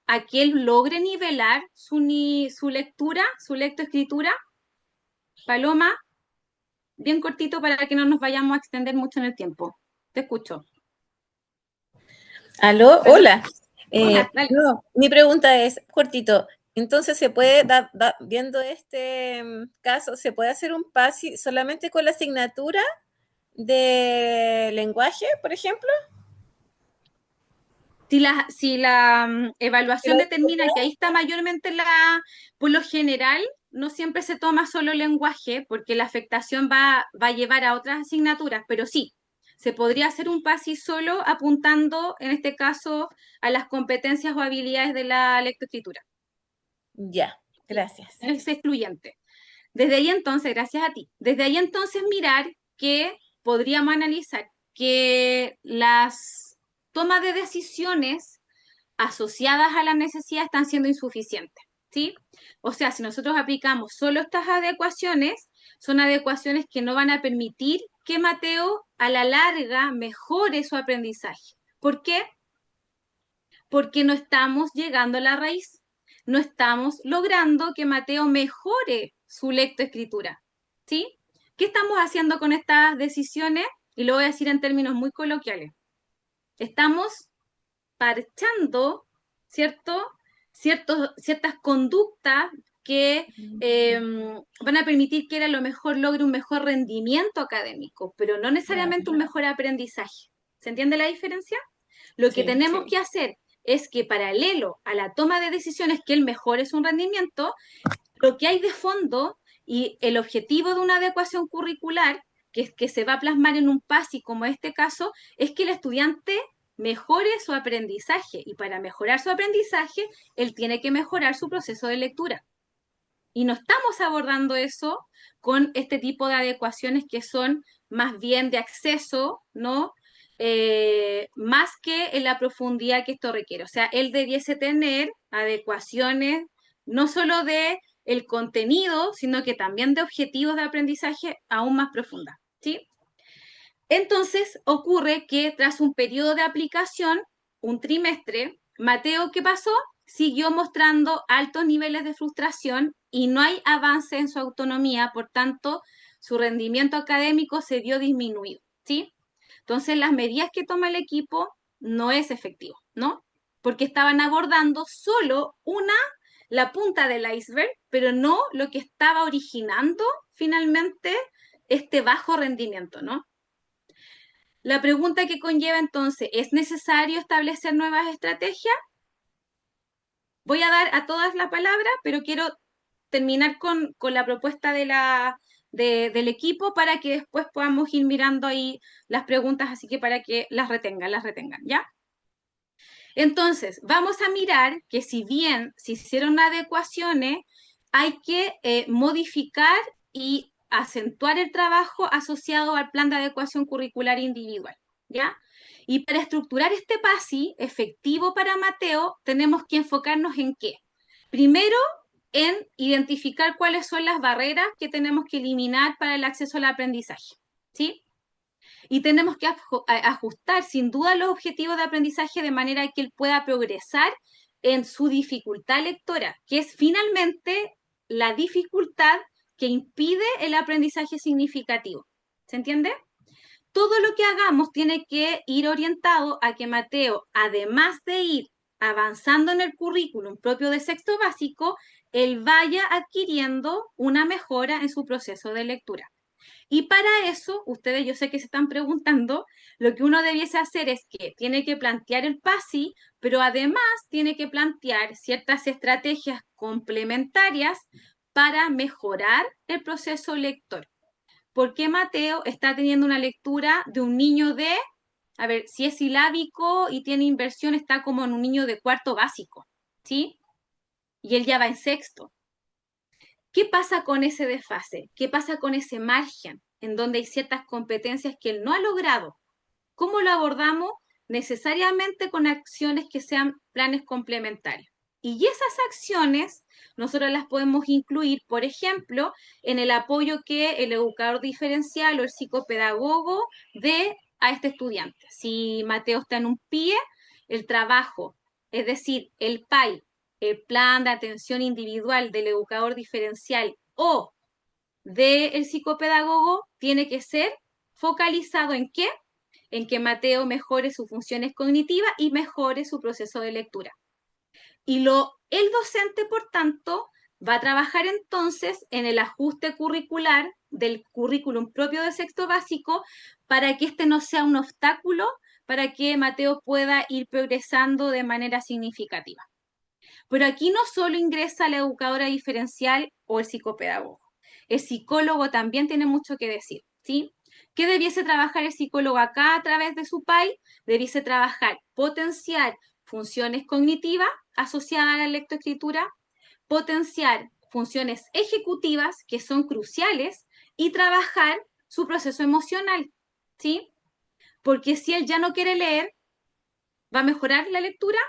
a que él logre nivelar su lectura, su lectoescritura. Paloma, bien cortito para que no nos vayamos a extender mucho en el tiempo. Te escucho. Aló, Paloma, hola. hola, dale. No, mi pregunta es, cortito, entonces se puede, viendo este caso, ¿se puede hacer un PASI solamente con la asignatura de lenguaje, por ejemplo? Si la evaluación Pero- determina que ahí está mayormente por lo general, no siempre se toma solo lenguaje, porque la afectación va a llevar a otras asignaturas, pero sí, se podría hacer un PASI solo apuntando, en este caso, a las competencias o habilidades de la lectoescritura. Ya, gracias. Es excluyente. Desde ahí entonces, gracias a ti, desde ahí entonces mirar que podríamos analizar que las tomas de decisiones asociadas a la necesidad están siendo insuficientes, ¿sí? O sea, si nosotros aplicamos solo estas adecuaciones, son adecuaciones que no van a permitir que Mateo a la larga mejore su aprendizaje. ¿Por qué? Porque no estamos llegando a la raíz, no estamos logrando que Mateo mejore su lectoescritura, ¿sí? ¿Qué estamos haciendo con estas decisiones? y lo voy a decir en términos muy coloquiales. Estamos parchando, ¿cierto? Ciertas conductas que van a permitir que él a lo mejor logre un mejor rendimiento académico, pero no necesariamente un mejor aprendizaje. ¿Se entiende la diferencia? Lo que Sí, tenemos sí. que hacer es que paralelo a la toma de decisiones que él mejore su rendimiento, lo que hay de fondo y el objetivo de una adecuación curricular que se va a plasmar en un PASI como este caso, es que el estudiante mejore su aprendizaje y para mejorar su aprendizaje, él tiene que mejorar su proceso de lectura. Y no estamos abordando eso con este tipo de adecuaciones que son más bien de acceso, ¿no? Más que en la profundidad que esto requiere. O sea, él debiese tener adecuaciones no solo de el contenido, sino que también de objetivos de aprendizaje aún más profundas, ¿sí? Entonces ocurre que tras un periodo de aplicación, un trimestre, Mateo, ¿qué pasó? Siguió mostrando altos niveles de frustración y no hay avance en su autonomía, por tanto, su rendimiento académico se vio disminuido, ¿sí? Entonces, las medidas que toma el equipo no es efectivo, ¿no? Porque estaban abordando solo la punta del iceberg, pero no lo que estaba originando finalmente este bajo rendimiento, ¿no? La pregunta que conlleva entonces, ¿es necesario establecer nuevas estrategias? Voy a dar a todas la palabra, pero quiero terminar con la propuesta del equipo para que después podamos ir mirando ahí las preguntas, así que para que las retengan, ¿ya? Entonces, vamos a mirar que si bien se hicieron adecuaciones, hay que modificar y acentuar el trabajo asociado al plan de adecuación curricular individual, ¿ya? Y para estructurar este PASI efectivo para Mateo, tenemos que enfocarnos en qué. Primero, en identificar cuáles son las barreras que tenemos que eliminar para el acceso al aprendizaje, ¿sí? Y tenemos que ajustar sin duda los objetivos de aprendizaje de manera que él pueda progresar en su dificultad lectora, que es finalmente la dificultad que impide el aprendizaje significativo. ¿Se entiende? Todo lo que hagamos tiene que ir orientado a que Mateo, además de ir avanzando en el currículum propio de sexto básico, él vaya adquiriendo una mejora en su proceso de lectura. Y para eso, ustedes yo sé que se están preguntando, lo que uno debiese hacer es que tiene que plantear el PASI, pero además tiene que plantear ciertas estrategias complementarias para mejorar el proceso lector. ¿Por qué Mateo está teniendo una lectura de un niño de, a ver, si es silábico y tiene inversión, está como en un niño de cuarto básico, ¿sí? Y él ya va en sexto. ¿Qué pasa con ese desfase? ¿Qué pasa con ese margen en donde hay ciertas competencias que él no ha logrado? ¿Cómo lo abordamos? Necesariamente con acciones que sean planes complementarios. Y esas acciones nosotros las podemos incluir, por ejemplo, en el apoyo que el educador diferencial o el psicopedagogo dé a este estudiante. Si Mateo está en un PIE, el trabajo, es decir, el PAI, el plan de atención individual del educador diferencial o del psicopedagogo, tiene que ser focalizado en qué? En que Mateo mejore sus funciones cognitivas y mejore su proceso de lectura. Y el docente, por tanto, va a trabajar entonces en el ajuste curricular del currículum propio de sexto básico para que este no sea un obstáculo para que Mateo pueda ir progresando de manera significativa. Pero aquí no solo ingresa la educadora diferencial o el psicopedagogo. El psicólogo también tiene mucho que decir, ¿sí? ¿Qué debiese trabajar el psicólogo acá a través de su PAI? Debiese trabajar, potenciar funciones cognitivas asociadas a la lectoescritura, potenciar funciones ejecutivas que son cruciales y trabajar su proceso emocional, ¿sí? Porque si él ya no quiere leer, ¿va a mejorar la lectura?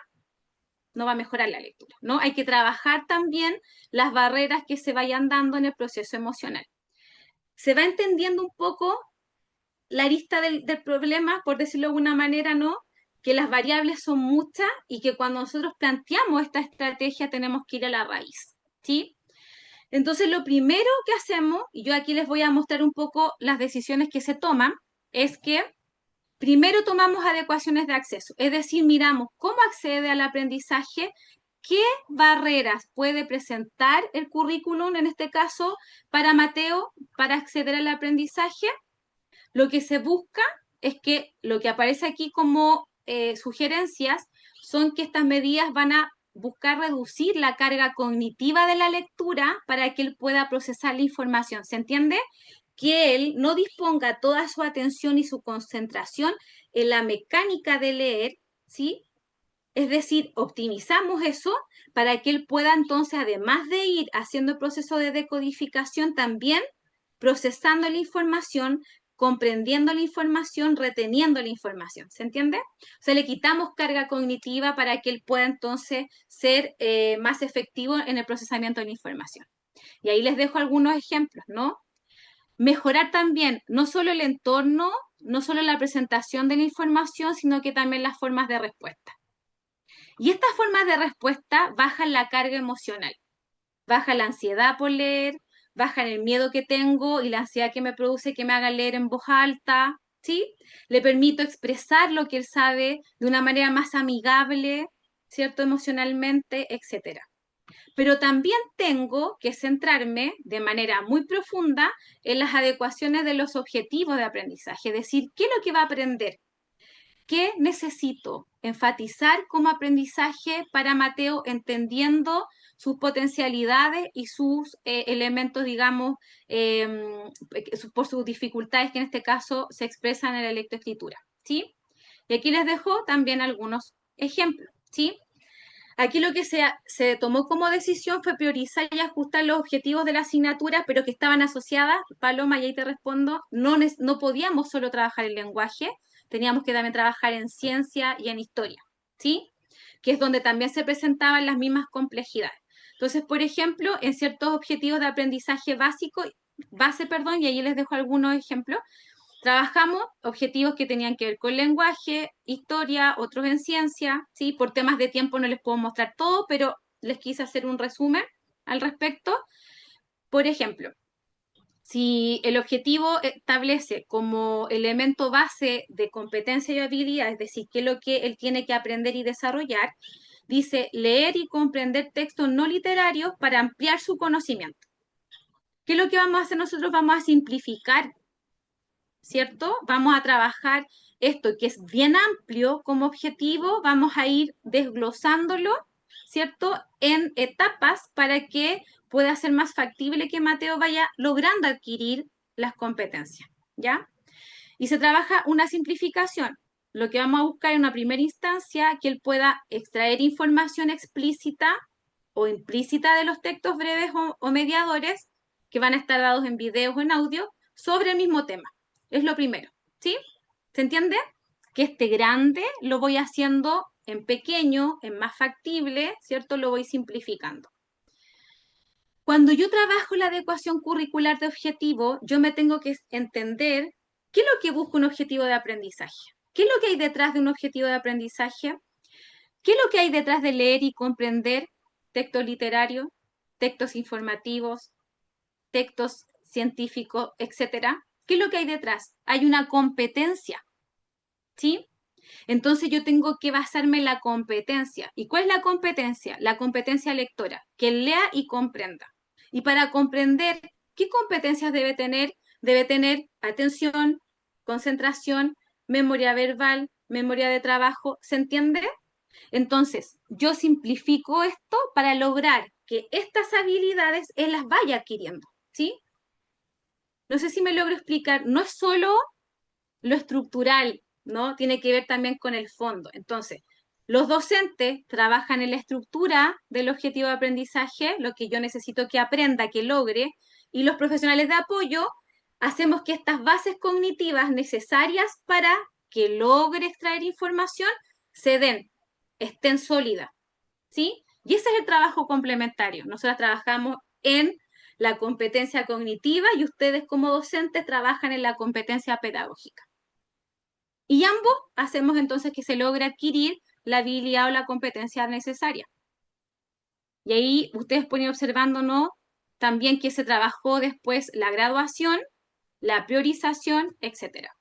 No va a mejorar la lectura, ¿no? Hay que trabajar también las barreras que se vayan dando en el proceso emocional. Se va entendiendo un poco la arista del problema, por decirlo de alguna manera, ¿no? Que las variables son muchas y que cuando nosotros planteamos esta estrategia tenemos que ir a la raíz, ¿sí? Entonces, lo primero que hacemos, y yo aquí les voy a mostrar un poco las decisiones que se toman, es que primero tomamos adecuaciones de acceso, es decir, miramos cómo accede al aprendizaje, qué barreras puede presentar el currículum, en este caso, para Mateo, para acceder al aprendizaje. Lo que se busca es que lo que aparece aquí como sugerencias son que estas medidas van a buscar reducir la carga cognitiva de la lectura para que él pueda procesar la información. ¿Se entiende? Que él no disponga toda su atención y su concentración en la mecánica de leer, ¿sí? Es decir, optimizamos eso para que él pueda entonces, además de ir haciendo el proceso de decodificación, también procesando la información, comprendiendo la información, reteniendo la información. ¿Se entiende? O sea, le quitamos carga cognitiva para que él pueda entonces ser más efectivo en el procesamiento de la información. Y ahí les dejo algunos ejemplos, ¿no? Mejorar también no solo el entorno, no solo la presentación de la información, sino que también las formas de respuesta. Y estas formas de respuesta bajan la carga emocional, baja la ansiedad por leer, bajan el miedo que tengo y la ansiedad que me produce que me haga leer en voz alta, ¿sí? Le permito expresar lo que él sabe de una manera más amigable, ¿cierto? Emocionalmente, etcétera. Pero también tengo que centrarme de manera muy profunda en las adecuaciones de los objetivos de aprendizaje, es decir, ¿qué es lo que va a aprender? ¿Qué necesito enfatizar como aprendizaje para Mateo, entendiendo sus potencialidades y sus elementos, digamos, por sus dificultades que en este caso se expresan en la lectoescritura? ¿Sí? Y aquí les dejo también algunos ejemplos, ¿sí? Aquí lo que se tomó como decisión fue priorizar y ajustar los objetivos de la asignatura, pero que estaban asociadas, Paloma, y ahí te respondo, no podíamos solo trabajar el lenguaje, teníamos que también trabajar en ciencia y en historia, ¿sí? Que es donde también se presentaban las mismas complejidades. Entonces, por ejemplo, en ciertos objetivos de aprendizaje base, y ahí les dejo algunos ejemplos, trabajamos objetivos que tenían que ver con lenguaje, historia, otros en ciencia, ¿sí? Por temas de tiempo no les puedo mostrar todo, pero les quise hacer un resumen al respecto. Por ejemplo, si el objetivo establece como elemento base de competencia y habilidad, es decir, qué es lo que él tiene que aprender y desarrollar, dice leer y comprender textos no literarios para ampliar su conocimiento. ¿Qué es lo que vamos a hacer nosotros? Vamos a simplificar, ¿cierto? Vamos a trabajar esto que es bien amplio como objetivo, vamos a ir desglosándolo, ¿cierto? En etapas para que pueda ser más factible que Mateo vaya logrando adquirir las competencias, ¿ya? Y se trabaja una simplificación. Lo que vamos a buscar en una primera instancia, que él pueda extraer información explícita o implícita de los textos breves o mediadores que van a estar dados en videos o en audio sobre el mismo tema. Es lo primero, ¿sí? ¿Se entiende? Que este grande lo voy haciendo en pequeño, en más factible, ¿cierto? Lo voy simplificando. Cuando yo trabajo la adecuación curricular de objetivo, yo me tengo que entender qué es lo que busca un objetivo de aprendizaje. ¿Qué es lo que hay detrás de un objetivo de aprendizaje? ¿Qué es lo que hay detrás de leer y comprender textos literarios, textos informativos, textos científicos, etcétera? ¿Qué es lo que hay detrás? Hay una competencia, ¿sí? Entonces yo tengo que basarme en la competencia. ¿Y cuál es la competencia? La competencia lectora, que lea y comprenda. Y para comprender, ¿qué competencias debe tener? Debe tener atención, concentración, memoria verbal, memoria de trabajo, ¿se entiende? Entonces, yo simplifico esto para lograr que estas habilidades él las vaya adquiriendo, ¿sí? No sé si me logro explicar, no es solo lo estructural, ¿no? Tiene que ver también con el fondo. Entonces, los docentes trabajan en la estructura del objetivo de aprendizaje, lo que yo necesito que aprenda, que logre, y los profesionales de apoyo hacemos que estas bases cognitivas necesarias para que logre extraer información se den, estén sólidas, ¿sí? Y ese es el trabajo complementario. Nosotros trabajamos en la competencia cognitiva y ustedes como docentes trabajan en la competencia pedagógica. Y ambos hacemos entonces que se logre adquirir la habilidad o la competencia necesaria. Y ahí ustedes pueden ir observando, ¿no? También que se trabajó después la graduación, la priorización, etcétera.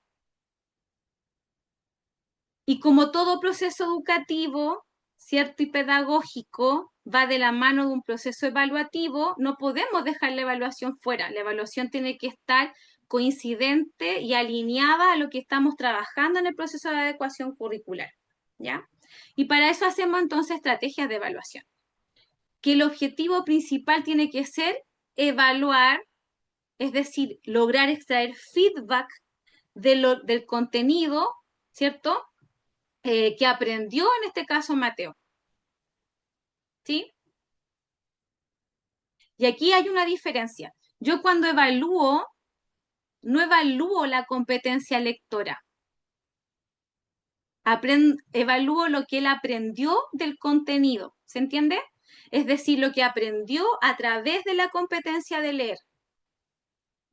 Y como todo proceso educativo, ¿cierto? Y pedagógico va de la mano de un proceso evaluativo, no podemos dejar la evaluación fuera. La evaluación tiene que estar coincidente y alineada a lo que estamos trabajando en el proceso de adecuación curricular, ¿ya? Y para eso hacemos entonces estrategias de evaluación. Que el objetivo principal tiene que ser evaluar, es decir, lograr extraer feedback del contenido, ¿cierto? Que aprendió en este caso Mateo, ¿sí? Y aquí hay una diferencia. Yo cuando evalúo, no evalúo la competencia lectora, evalúo lo que él aprendió del contenido, ¿se entiende? Es decir, lo que aprendió a través de la competencia de leer.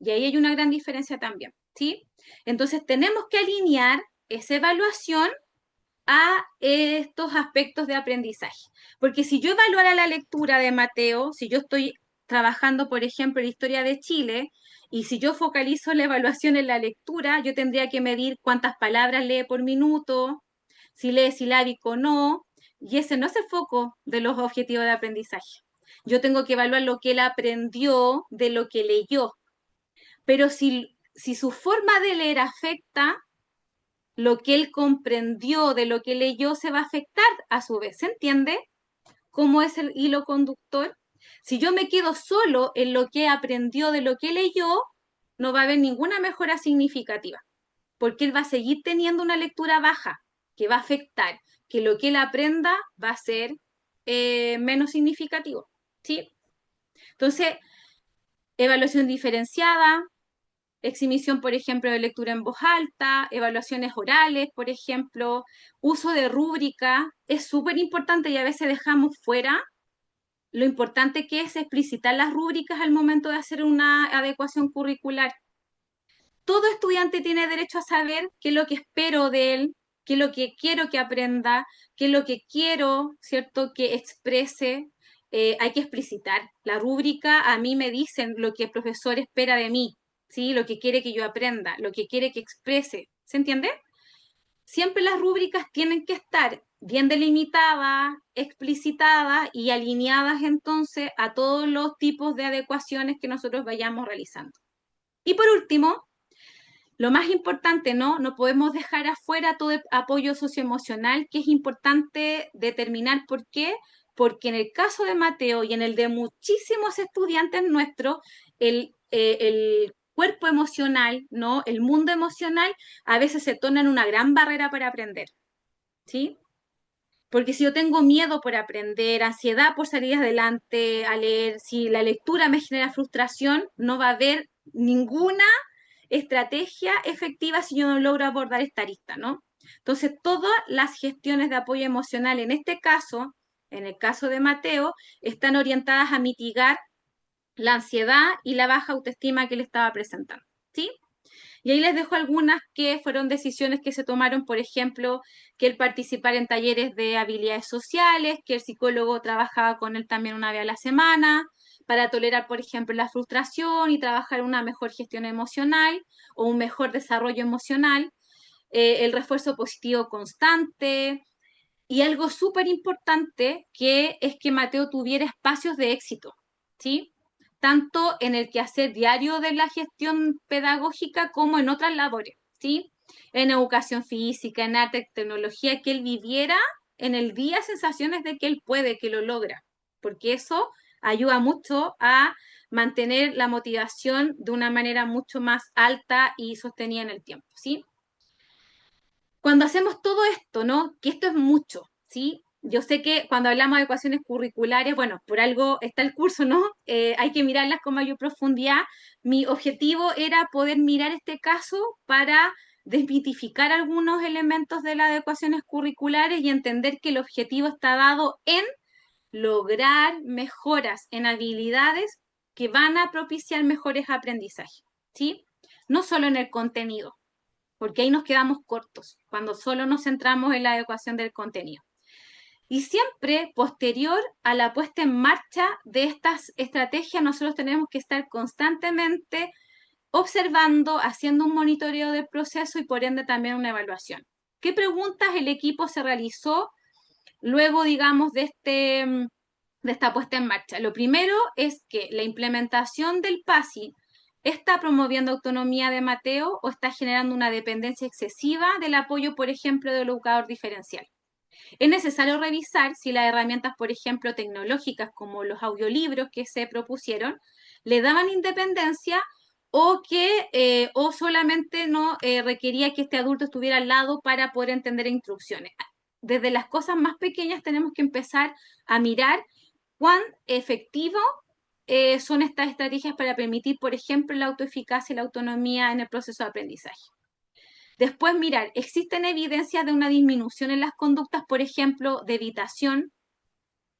Y ahí hay una gran diferencia también, ¿sí? Entonces tenemos que alinear esa evaluación a estos aspectos de aprendizaje. Porque si yo evaluara la lectura de Mateo, si yo estoy trabajando, por ejemplo, en la historia de Chile, y si yo focalizo la evaluación en la lectura, yo tendría que medir cuántas palabras lee por minuto, si lee silábico o no, y ese no es el foco de los objetivos de aprendizaje. Yo tengo que evaluar lo que él aprendió de lo que leyó. Pero si su forma de leer afecta lo que él comprendió de lo que leyó, se va a afectar a su vez. ¿Se entiende cómo es el hilo conductor? Si yo me quedo solo en lo que aprendió de lo que leyó, no va a haber ninguna mejora significativa, porque él va a seguir teniendo una lectura baja, que va a afectar, que lo que él aprenda va a ser menos significativo. ¿Sí? Entonces, evaluación diferenciada, exhibición, por ejemplo, de lectura en voz alta, evaluaciones orales, por ejemplo, uso de rúbrica, es súper importante y a veces dejamos fuera lo importante que es explicitar las rúbricas al momento de hacer una adecuación curricular. Todo estudiante tiene derecho a saber qué es lo que espero de él, qué es lo que quiero que aprenda, qué es lo que quiero, ¿cierto?, que exprese. Hay que explicitar. La rúbrica a mí me dicen lo que el profesor espera de mí, ¿sí? Lo que quiere que yo aprenda, lo que quiere que exprese. ¿Se entiende? Siempre las rúbricas tienen que estar bien delimitadas, explicitadas y alineadas entonces a todos los tipos de adecuaciones que nosotros vayamos realizando. Y por último, lo más importante, ¿no? No podemos dejar afuera todo el apoyo socioemocional, que es importante determinar por qué, porque en el caso de Mateo y en el de muchísimos estudiantes nuestros, el cuerpo emocional, ¿no? El mundo emocional a veces se torna en una gran barrera para aprender, ¿sí? Porque si yo tengo miedo por aprender, ansiedad por salir adelante a leer, si la lectura me genera frustración, no va a haber ninguna estrategia efectiva si yo no logro abordar esta arista, ¿no? Entonces, todas las gestiones de apoyo emocional en este caso, en el caso de Mateo, están orientadas a mitigar la ansiedad y la baja autoestima que él estaba presentando, ¿sí? Y ahí les dejo algunas que fueron decisiones que se tomaron, por ejemplo, que él participara en talleres de habilidades sociales, que el psicólogo trabajaba con él también una vez a la semana, para tolerar, por ejemplo, la frustración y trabajar una mejor gestión emocional o un mejor desarrollo emocional, el refuerzo positivo constante y algo súper importante que es que Mateo tuviera espacios de éxito, ¿sí? Tanto en el quehacer diario de la gestión pedagógica como en otras labores, ¿sí? En educación física, en arte, en tecnología, que él viviera en el día sensaciones de que él puede, que lo logra, porque eso ayuda mucho a mantener la motivación de una manera mucho más alta y sostenida en el tiempo, ¿sí? Cuando hacemos todo esto, ¿no? Que esto es mucho, ¿sí? Yo sé que cuando hablamos de ecuaciones curriculares, bueno, por algo está el curso, ¿no? Hay que mirarlas con mayor profundidad. Mi objetivo era poder mirar este caso para desmitificar algunos elementos de las ecuaciones curriculares y entender que el objetivo está dado en lograr mejoras en habilidades que van a propiciar mejores aprendizajes, ¿sí? No solo en el contenido, porque ahí nos quedamos cortos cuando solo nos centramos en la adecuación del contenido. Y siempre posterior a la puesta en marcha de estas estrategias, nosotros tenemos que estar constantemente observando, haciendo un monitoreo del proceso y por ende también una evaluación. ¿Qué preguntas el equipo se realizó luego, digamos, de esta puesta en marcha? Lo primero es que la implementación del PASI está promoviendo autonomía de Mateo o está generando una dependencia excesiva del apoyo, por ejemplo, del educador diferencial. Es necesario revisar si las herramientas, por ejemplo, tecnológicas como los audiolibros que se propusieron, le daban independencia o solamente no requería que este adulto estuviera al lado para poder entender instrucciones. Desde las cosas más pequeñas tenemos que empezar a mirar cuán efectivo son estas estrategias para permitir, por ejemplo, la autoeficacia y la autonomía en el proceso de aprendizaje. Después, mirar, ¿existen evidencias de una disminución en las conductas, por ejemplo, de evitación?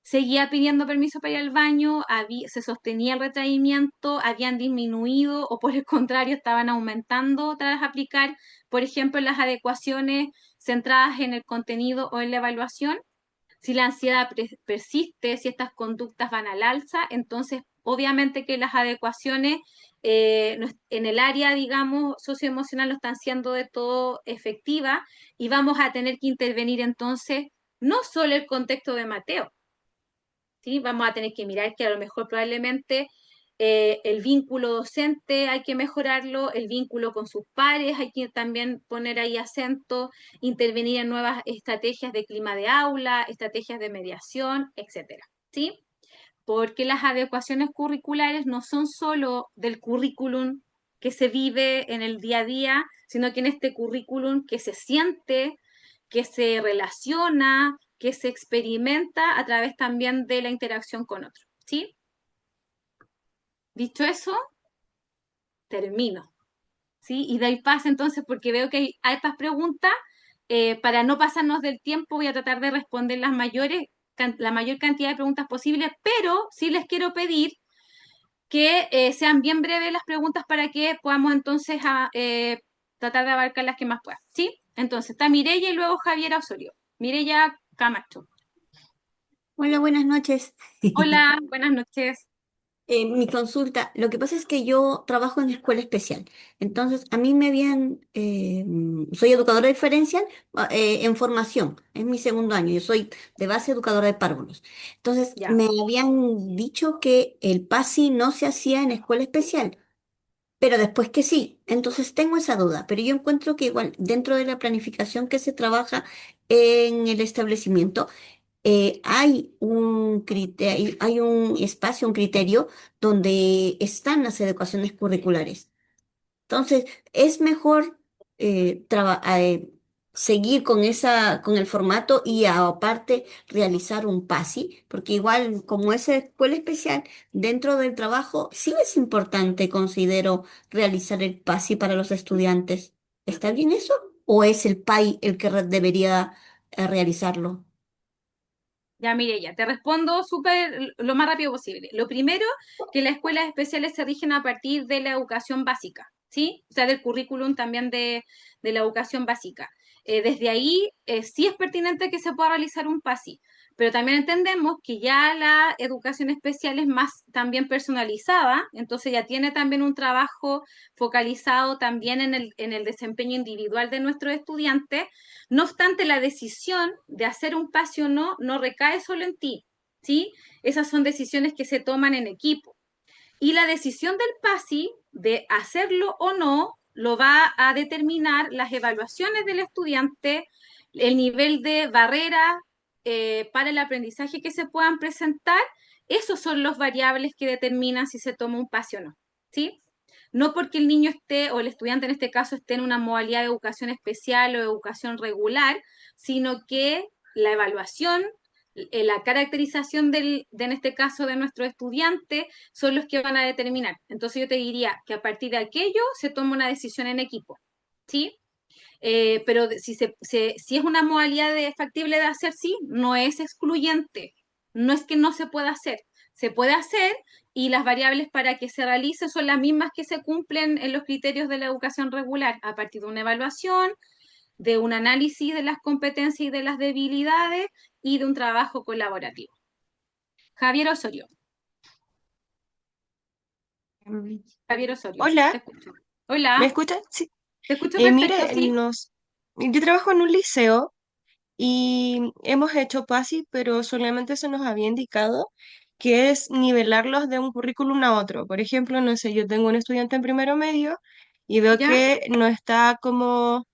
¿Seguía pidiendo permiso para ir al baño? ¿Se sostenía el retraimiento? ¿Habían disminuido o por el contrario estaban aumentando tras aplicar, por ejemplo, las adecuaciones centradas en el contenido o en la evaluación? Si la ansiedad persiste, si estas conductas van al alza, entonces obviamente que las adecuaciones en el área, digamos, socioemocional no están siendo de todo efectivas y vamos a tener que intervenir entonces no solo el contexto de Mateo, ¿sí? Vamos a tener que mirar que a lo mejor probablemente el vínculo docente hay que mejorarlo, el vínculo con sus pares hay que también poner ahí acento, intervenir en nuevas estrategias de clima de aula, estrategias de mediación, etcétera, ¿sí? Porque las adecuaciones curriculares no son solo del currículum que se vive en el día a día, sino que en este currículum que se siente, que se relaciona, que se experimenta a través también de la interacción con otros, ¿sí? Dicho eso, termino, ¿sí? Y doy paso entonces porque veo que hay altas preguntas. Para no pasarnos del tiempo, voy a tratar de responder la mayor cantidad de preguntas posibles, pero sí les quiero pedir que sean bien breves las preguntas para que podamos entonces tratar de abarcar las que más puedan, ¿sí? Entonces está Mireya y luego Javier Osorio. Mireya Camacho. Hola, buenas noches. Hola, buenas noches. Mi consulta, lo que pasa es que yo trabajo en escuela especial, entonces a mí me habían, soy educadora diferencial en formación, es mi segundo año, yo soy de base educadora de párvulos. Entonces Ya. me habían dicho que el PASI no se hacía en escuela especial, pero después que sí, entonces tengo esa duda, pero yo encuentro que igual dentro de la planificación que se trabaja en el establecimiento, hay un criterio, hay un espacio, un criterio donde están las adecuaciones curriculares. Entonces, es mejor seguir con con el formato y aparte realizar un PASI, porque igual como es escuela especial, dentro del trabajo sí es importante, considero, realizar el PASI para los estudiantes. ¿Está bien eso? ¿O es el PAI el que debería realizarlo? Ya, Mireya, te respondo súper lo más rápido posible. Lo primero, que las escuelas especiales se rigen a partir de la educación básica, ¿sí? O sea, del currículum también de la educación básica. Desde ahí, sí es pertinente que se pueda realizar un PASI, pero también entendemos que ya la educación especial es más también personalizada, entonces ya tiene también un trabajo focalizado también en el desempeño individual de nuestros estudiantes. No obstante, la decisión de hacer un pase o no no recae solo en ti, ¿sí? Esas son decisiones que se toman en equipo. Y la decisión del PASI de hacerlo o no lo va a determinar las evaluaciones del estudiante, el nivel de barrera para el aprendizaje que se puedan presentar. Esos son los variables que determinan si se toma un PASI o no, ¿sí? No porque el niño esté, o el estudiante en este caso, esté en una modalidad de educación especial o educación regular, sino que la evaluación, la caracterización en este caso, de nuestro estudiante, son los que van a determinar. Entonces yo te diría que a partir de aquello se toma una decisión en equipo, ¿sí? Pero si es una modalidad factible de hacer, sí, no es excluyente, no es que no se puede hacer y las variables para que se realice son las mismas que se cumplen en los criterios de la educación regular, a partir de una evaluación, de un análisis de las competencias y de las debilidades y de un trabajo colaborativo. Javier Osorio. Mm, Javier Osorio, te Hola, escucho. ¿me Hola, escuchas? Sí. te escucho perfecto, Mire, ¿sí? yo trabajo en un liceo y hemos hecho PASI, pero solamente se nos había indicado que es nivelarlos de un currículum a otro. Por ejemplo, no sé, yo tengo un estudiante en primero medio y veo ¿Ya? que no está como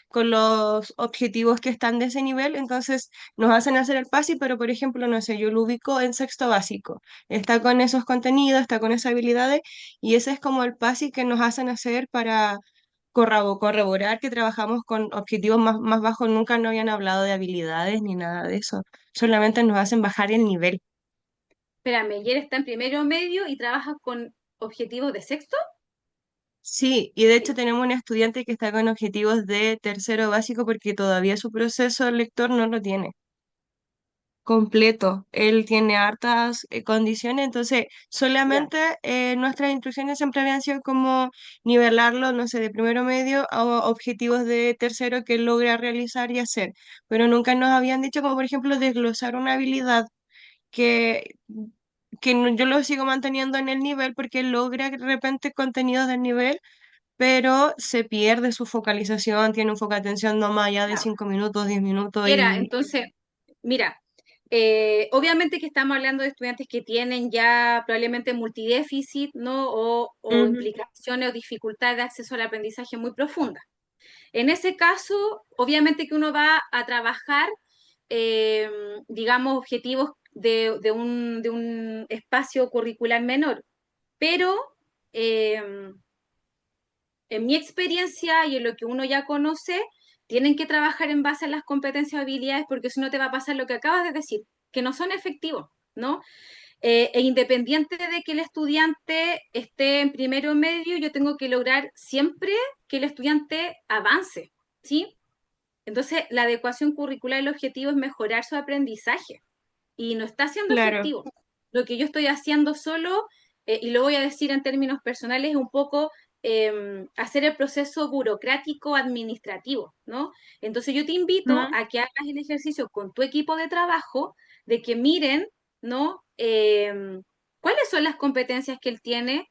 con los objetivos que están de ese nivel, entonces nos hacen hacer el PASI, pero por ejemplo, no sé, yo lo ubico en sexto básico, está con esos contenidos, está con esas habilidades y ese es como el PASI que nos hacen hacer para corroborar que trabajamos con objetivos más bajos. Nunca nos habían hablado de habilidades ni nada de eso, solamente nos hacen bajar el nivel. Espérame, ¿y él está en primero medio y trabaja con objetivos de sexto? Sí, y de hecho tenemos un estudiante que está con objetivos de tercero básico porque todavía su proceso lector no lo tiene completo. Él tiene hartas condiciones, entonces Ya. solamente nuestras instrucciones siempre habían sido como nivelarlo, no sé, de primero medio a objetivos de tercero que él logra realizar y hacer, pero nunca nos habían dicho como por ejemplo desglosar una habilidad que, yo lo sigo manteniendo en el nivel porque él logra de repente contenidos del nivel. Pero se pierde su focalización, tiene un foco de atención no más allá de Ya. 5 minutos, 10 minutos Era, y... entonces, mira, obviamente que estamos hablando de estudiantes que tienen ya probablemente multidéficit, ¿no? O Ujú. implicaciones o dificultades de acceso al aprendizaje muy profundas. En ese caso, obviamente que uno va a trabajar, eh, digamos, objetivos de un espacio curricular menor, pero eh, en mi experiencia y en lo que uno ya conoce, tienen que trabajar en base a las competencias y habilidades porque si no te va a pasar lo que acabas de decir, que no son efectivos, ¿no? E independiente de que el estudiante esté en primero medio, yo tengo que lograr siempre que el estudiante avance, ¿sí? Entonces, la adecuación curricular, el objetivo es mejorar su aprendizaje y no está siendo Claro, efectivo. Lo que yo estoy haciendo solo, y lo voy a decir en términos personales, es un poco hacer el proceso burocrático administrativo, ¿no? Entonces yo te invito ujú, a que hagas el ejercicio con tu equipo de trabajo, de que miren, ¿no? ¿Cuáles son las competencias que él tiene?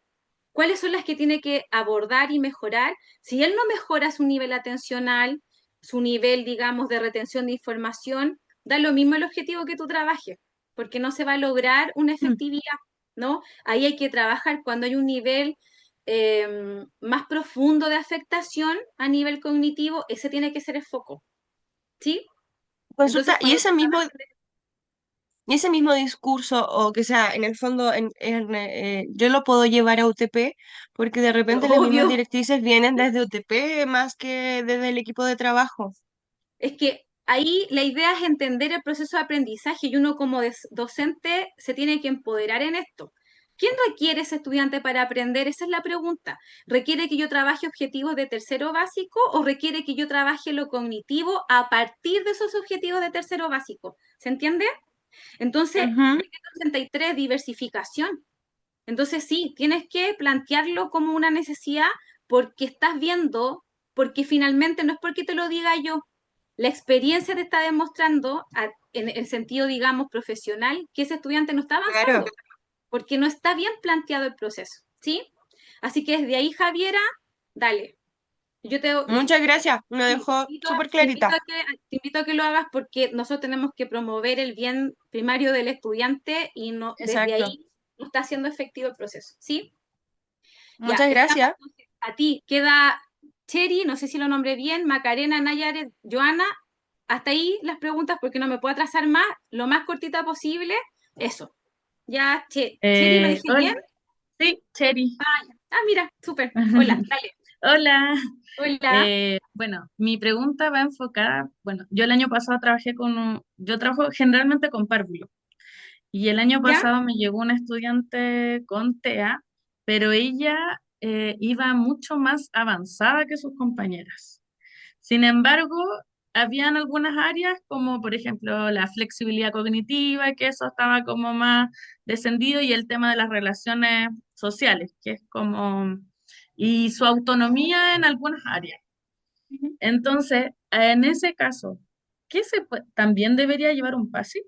¿Cuáles son las que tiene que abordar y mejorar? Si él no mejora su nivel atencional, su nivel, digamos, de retención de información, da lo mismo el objetivo que tú trabajes, porque no se va a lograr una mm. efectividad, ¿no? Ahí hay que trabajar cuando hay un nivel más profundo de afectación a nivel cognitivo, ese tiene que ser el foco, ¿sí? Entonces, Consulta, cuando tú trabajas y ese mismo discurso, o que sea, en el fondo, yo lo puedo llevar a UTP, porque de repente las mismas obvio, directrices vienen desde UTP más que desde el equipo de trabajo. es que ahí la idea es entender el proceso de aprendizaje y uno como docente se tiene que empoderar en esto. ¿Quién requiere ese estudiante para aprender? Esa es la pregunta. ¿Requiere que yo trabaje objetivos de tercero básico o requiere que yo trabaje lo cognitivo a partir de esos objetivos de tercero básico? ¿Se entiende? Entonces, Ujú. decreto 83, diversificación. Entonces sí, tienes que plantearlo como una necesidad porque estás viendo, porque finalmente no es porque te lo diga yo, la experiencia te está demostrando en el sentido, digamos, profesional que ese estudiante no está avanzando, Claro. porque no está bien planteado el proceso, ¿sí? Así que desde ahí, Javiera, dale. Yo te, Muchas gracias, me sí, dejó súper clarita. te invito a que lo hagas porque nosotros tenemos que promover el bien primario del estudiante y no, desde Exacto. ahí no está siendo efectivo el proceso, ¿sí? Ya, Muchas estamos gracias. entonces. A ti queda Cheri, no sé si lo nombré bien, Macarena, Nayaret, Joana. Hasta ahí las preguntas porque no me puedo atrasar más, lo más cortita posible. Eso. Ya, Cheri, ¿lo dije bien? Hola, sí, Cheri. Mira, súper. Hola, dale. Hola. Hola. Bueno, mi pregunta va enfocada, bueno, yo el año pasado trabajé yo trabajo generalmente con párvulos y el año ¿Ya? pasado me llegó una estudiante con TEA, pero ella iba mucho más avanzada que sus compañeras. Sin embargo, habían algunas áreas como por ejemplo la flexibilidad cognitiva, que eso estaba como más descendido, y el tema de las relaciones sociales, que es como, y su autonomía en algunas áreas. Ujú. Entonces, en ese caso, ¿también debería llevar un PASI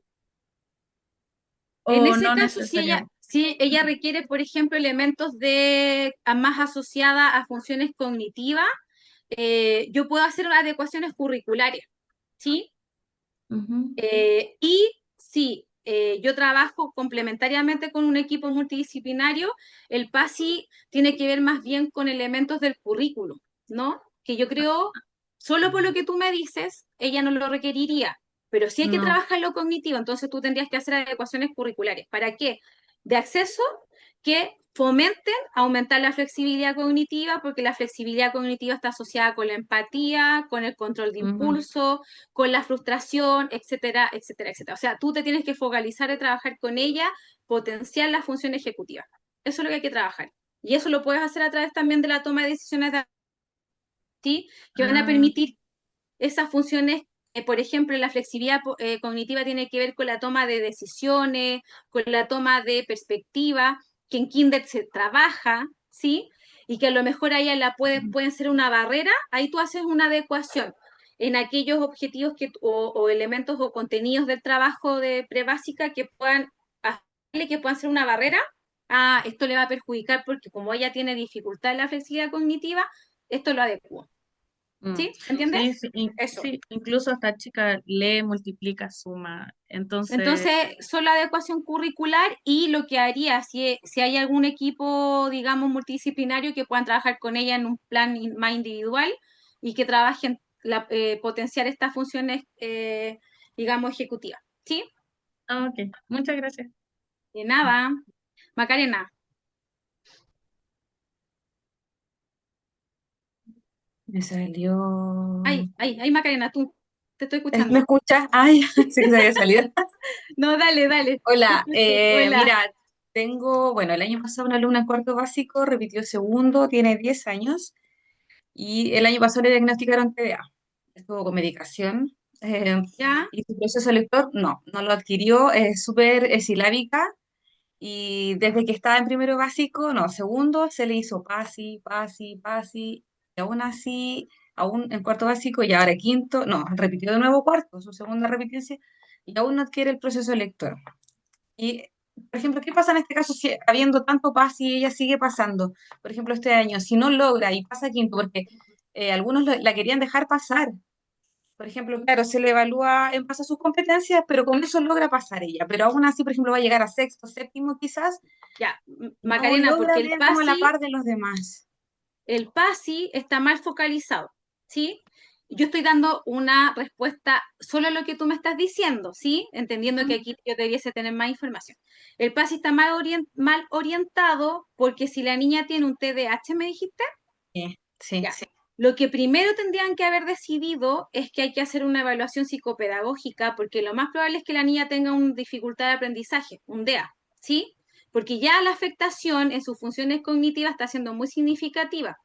En o ese no caso, necesariamente? si ella requiere, por ejemplo, elementos de más asociada a funciones cognitivas, yo puedo hacer adecuaciones curriculares, ¿sí? Ujú. Y si yo trabajo complementariamente con un equipo multidisciplinario, el PASI tiene que ver más bien con elementos del currículum, ¿no? Que yo creo, solo por lo que tú me dices, ella no lo requeriría, pero sí hay que No, trabajar lo cognitivo, entonces tú tendrías que hacer adecuaciones curriculares. ¿Para qué? De acceso que fomenten aumentar la flexibilidad cognitiva, porque la flexibilidad cognitiva está asociada con la empatía, con el control de ujú. impulso, con la frustración, etcétera, etcétera, etcétera. O sea, tú te tienes que focalizar en trabajar con ella, potenciar la función ejecutiva. Eso es lo que hay que trabajar. Y eso lo puedes hacer a través también de la toma de decisiones de, ¿sí? Que van a Ah, permitir esas funciones. Por ejemplo, la flexibilidad cognitiva tiene que ver con la toma de decisiones, con la toma de perspectiva, que en Kinder se trabaja, ¿sí? Y que a lo mejor ahí pueden ser una barrera, ahí tú haces una adecuación en aquellos objetivos o elementos o contenidos del trabajo de prebásica que puedan hacerle que puedan ser una barrera. Ah, esto le va a perjudicar porque como ella tiene dificultad en la flexibilidad cognitiva, esto lo adecua. mm. ¿Sí? ¿Entiendes? Sí, sí, Eso. sí, incluso esta chica lee, multiplica, suma. Entonces, Entonces, solo adecuación curricular y lo que haría, si hay algún equipo, digamos, multidisciplinario que puedan trabajar con ella en un plan más individual y que trabajen potenciar estas funciones, digamos, ejecutivas. ¿Sí? ok, muchas gracias. De nada. Macarena. Me salió. Ay, Macarena, tú. Te estoy ¿Me escuchando. escuchas? Ay, sí que se había salido. No, dale, dale. Te Hola, escucho. Hola. mira, tengo, bueno, el año pasado una alumna en cuarto básico, repitió segundo, tiene 10 años y el año pasado le diagnosticaron TDA. Estuvo con medicación ¿Ya? y su proceso lector no lo adquirió, es súper silábica y desde que estaba en primero básico, no, segundo se le hizo PASI, PASI, PASI y aún así, aún en cuarto básico y ahora quinto, no, repitió de nuevo cuarto, su segunda repitencia y aún no adquiere el proceso lector. Y, por ejemplo, ¿qué pasa en este caso si habiendo tanto paz y ella sigue pasando? Por ejemplo, este año, si no logra y pasa quinto, porque algunos la querían dejar pasar. Por ejemplo, claro, se le evalúa en base a sus competencias, pero con eso logra pasar ella. Pero aún así, por ejemplo, va a llegar a sexto, séptimo quizás, Ya. y no Macarena, logra porque el leer como a la PASI par de los demás. el PASI está mal focalizado, ¿sí? Yo estoy dando una respuesta solo a lo que tú me estás diciendo, ¿sí? Entendiendo que ¿Mm? aquí yo debiese tener más información. El PASI está mal orientado porque si la niña tiene un TDAH, ¿me dijiste? Sí. Ya. Lo que primero tendrían que haber decidido es que hay que hacer una evaluación psicopedagógica porque lo más probable es que la niña tenga una dificultad de aprendizaje, un DEA, ¿sí? Porque ya la afectación en sus funciones cognitivas está siendo muy significativa.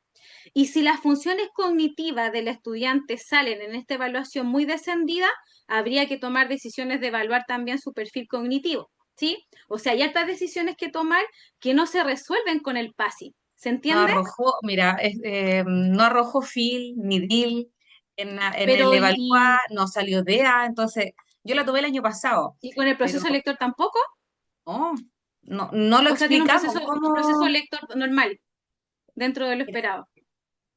Y si las funciones cognitivas del estudiante salen en esta evaluación muy descendida, habría que tomar decisiones de evaluar también su perfil cognitivo, ¿sí? O sea, hay otras decisiones que tomar que no se resuelven con el PASI. ¿Se No entiende? arrojó, mira, no arrojó FIL ni DIL, en el Pero, Evalúa no salió DEA, entonces yo la tuve el año pasado, ¿y con el pero proceso lector tampoco? no, no lo O sea, tiene explicamos, un proceso ¿cómo? lector normal, dentro de lo esperado.